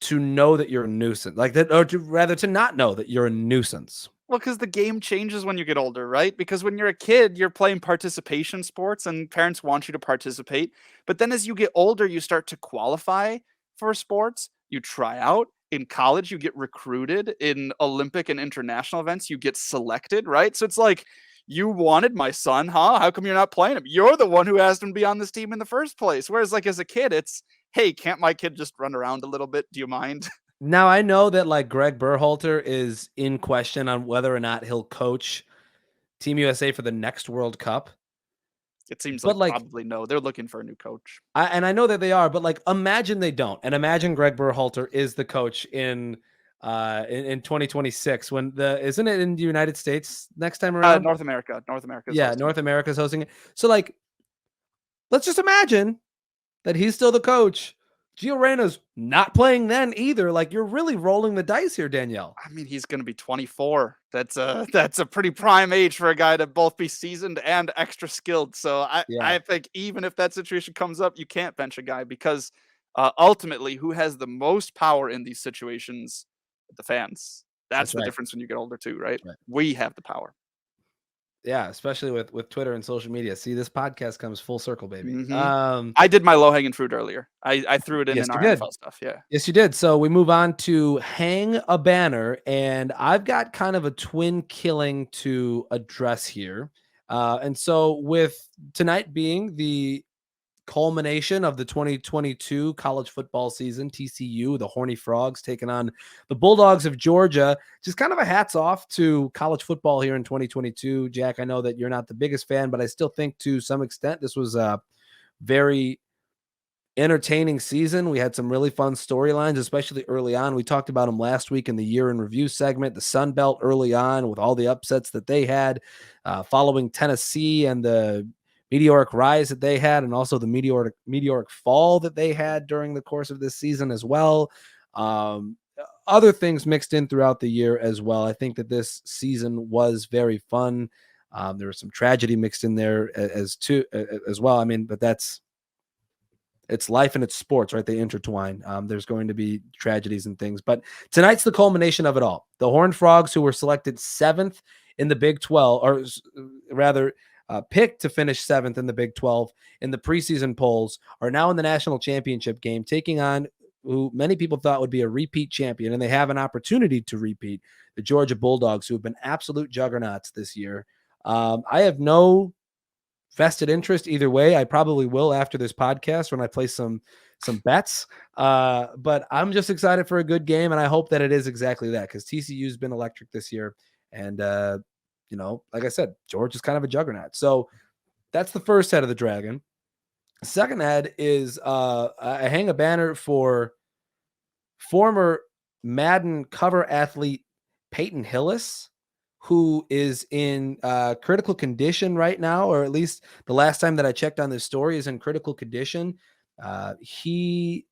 to know that you're a nuisance? Like that, or to not know that you're a nuisance? Well, because the game changes when you get older, right? Because when you're a kid, you're playing participation sports and parents want you to participate. But then as you get older, you start to qualify for sports, you try out, in college, you get recruited. In Olympic and international events, you get selected, right? So it's like, you wanted my son, huh? How come you're not playing him? You're the one who asked him to be on this team in the first place. Whereas, like, as a kid, it's, hey, can't my kid just run around a little bit? Do you mind? Now I know that like Greg Berhalter is in question on whether or not he'll coach Team USA for the next World Cup. It seems But like like probably no. They're looking for a new coach. I know that they are, but like imagine they don't. And imagine Greg Berhalter is the coach in 2026 when isn't it in the United States next time around? North America. North America is Yeah, hosting. North America's hosting it. So like let's just imagine that he's still the coach. Gio Reyna's not playing then either. Like you're really rolling the dice here, Danielle. I mean, he's going to be 24. That's a pretty prime age for a guy to both be seasoned and extra skilled. So I think even if that situation comes up, you can't bench a guy because ultimately, who has the most power in these situations? The fans. That's the right. difference when you get older too, right? Right. We have the power. Yeah, especially with Twitter and social media. See, this podcast comes full circle, baby. Mhm. I did my low hanging fruit earlier. I threw it in Yes, our you did. NFL stuff. Yeah. Yes, you did. So we move on to hang a banner, and I've got kind of a twin killing to address here. And so with tonight being the culmination of the 2022 college football season, TCU, the Horny Frogs taking on the Bulldogs of Georgia. Just kind of a hats off to college football here in 2022. Jack, I know that you're not the biggest fan, but I still think to some extent this was a very entertaining season. We had some really fun storylines, especially early on. We talked about them last week in the year in review segment, the Sun Belt early on with all the upsets that they had following Tennessee and the meteoric rise that they had, and also the meteoric fall that they had during the course of this season as well. Other things mixed in throughout the year as well. I think that this season was very fun. There was some tragedy mixed in there as well. I mean, but it's life and it's sports, right? They intertwine. There's going to be tragedies and things, but tonight's the culmination of it all. The Horned Frogs, who were selected 7th in the Big 12, or rather picked to finish 7th in the Big 12 in the preseason polls, are now in the national championship game, taking on who many people thought would be a repeat champion, and they have an opportunity to repeat, the Georgia Bulldogs, who have been absolute juggernauts this year. I have no vested interest either way. I probably will after this podcast when I play some bets. But I'm just excited for a good game, and I hope that it is exactly that, because TCU's been electric this year. And like I said, George is kind of a juggernaut. So that's the first head of the dragon. Second head is I hang a banner for former Madden cover athlete Peyton Hillis, who is in critical condition right now, or at least the last time that I checked on this story is in critical condition. He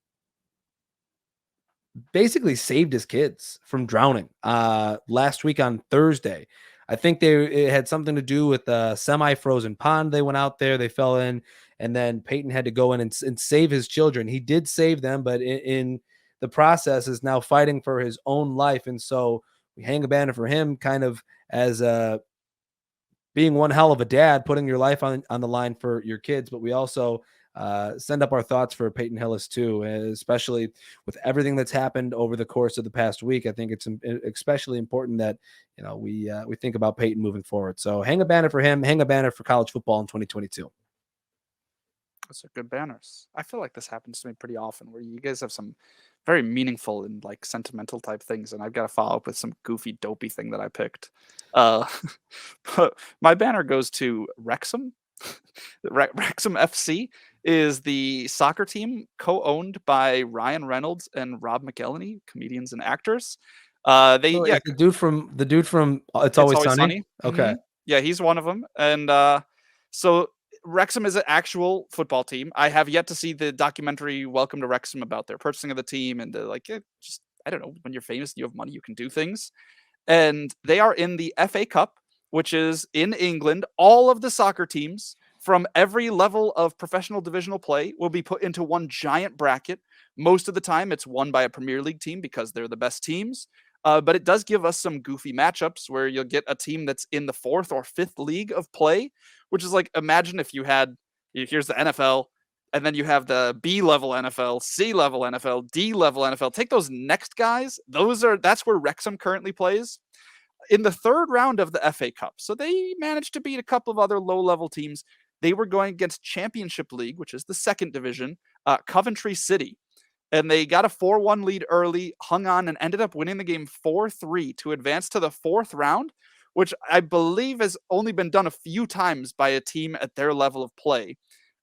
basically saved his kids from drowning last week on Thursday. I think it had something to do with a semi-frozen pond. They went out there, they fell in, and then Peyton had to go in and save his children. He did save them, but in the process is now fighting for his own life. And so we hang a banner for him, kind of as being one hell of a dad, putting your life on the line for your kids. But we also send up our thoughts for Peyton Hillis too, especially with everything that's happened over the course of the past week. I think it's especially important that we think about Peyton moving forward. So hang a banner for him, hang a banner for college football in 2022. Those are good banners. I feel like this happens to me pretty often, where you guys have some very meaningful and like sentimental type things, and I've got to follow up with some goofy, dopey thing that I picked. But my banner goes to Wrexham. Wrexham FC is the soccer team co-owned by Ryan Reynolds and Rob McElhenney, comedians and actors. The dude from It's Always Sunny. Okay, Mm-hmm. Yeah, he's one of them, and so Wrexham is an actual football team. I have yet to see the documentary Welcome to Wrexham about their purchasing of the team and I don't know, when you're famous and you have money, you can do things. And they are in the FA Cup, which is in England. All of the soccer teams from every level of professional divisional play will be put into one giant bracket. Most of the time it's won by a Premier League team because they're the best teams. But it does give us some goofy matchups where you'll get a team that's in the 4th or 5th league of play, which is like, imagine if you had, here's the NFL, And then you have the B-level NFL, C-level NFL, D-level NFL. Take those next guys. That's where Wrexham currently plays in the third round of the FA Cup. So they managed to beat a couple of other low-level teams. They were going against Championship League, which is the second division, Coventry City. And they got a 4-1 lead early, hung on, and ended up winning the game 4-3 to advance to the fourth round, which I believe has only been done a few times by a team at their level of play.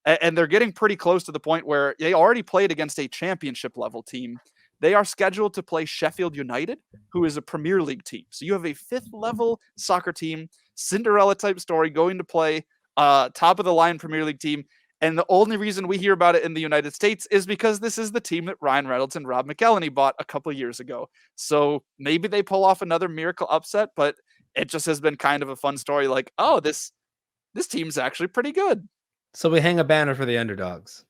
And they're getting pretty close to the point where they already played against a championship level team. They are scheduled to play Sheffield United, who is a Premier League team. So you have a fifth level soccer team, Cinderella type story, going to play top of the line Premier League team. And the only reason we hear about it in the United States is because this is the team that Ryan Reynolds and Rob McElhenney bought a couple of years ago. So maybe they pull off another miracle upset, but it just has been kind of a fun story. Like, oh, this team's actually pretty good. So we hang a banner for the underdogs.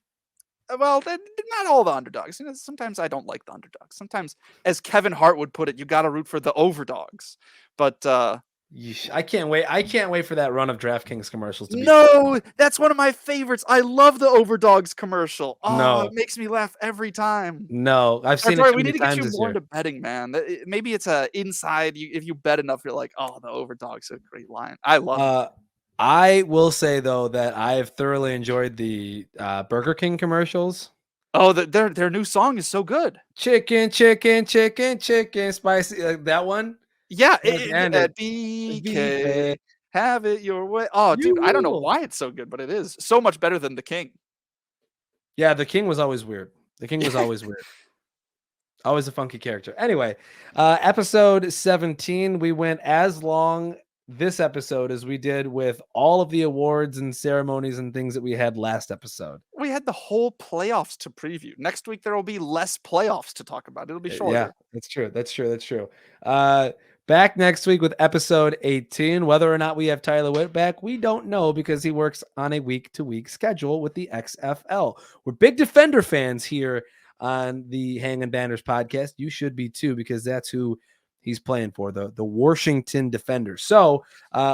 Well, not all the underdogs. Sometimes I don't like the underdogs. Sometimes, as Kevin Hart would put it, you got to root for the overdogs. But I can't wait. I can't wait for that run of DraftKings commercials to be. No, that's one of my favorites. I love the overdogs commercial. Oh, No. It makes me laugh every time. No, I've seen Sorry, it. we need to get you this more year. into betting, man. Maybe it's a inside. If you bet enough, you're like, oh, the overdogs are a great line. I love it. I will say though that I have thoroughly enjoyed the Burger King commercials. Oh, their new song is so good. Chicken, chicken, chicken, chicken, spicy. That one. Yeah, And at BK, have it your way. Oh, dude, I don't know why it's so good, but it is so much better than the King. Yeah, the King was always weird. The King was always weird. Always a funky character. Anyway, episode 17, we went as long this episode as we did with all of the awards and ceremonies and things that we had last episode. We had the whole playoffs to preview. Next week, there will be less playoffs to talk about. It'll be shorter. Yeah, that's true. That's true. Back next week with episode 18. Whether or not we have Tyler Witt back, we don't know because he works on a week-to-week schedule with the XFL. We're big Defender fans here on the Hangin Banners podcast. You should be too, because that's who he's playing for, the Washington Defenders. So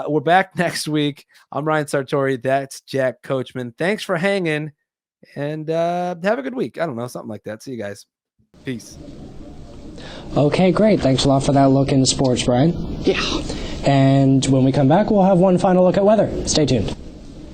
we're back next week. I'm Ryan Sartori. That's Jack Coachman. Thanks for hanging, and have a good week. I don't know, something like that. See you guys. Peace. Okay, great. Thanks a lot for that look into sports, Brian. Yeah. And when we come back, we'll have one final look at weather. Stay tuned.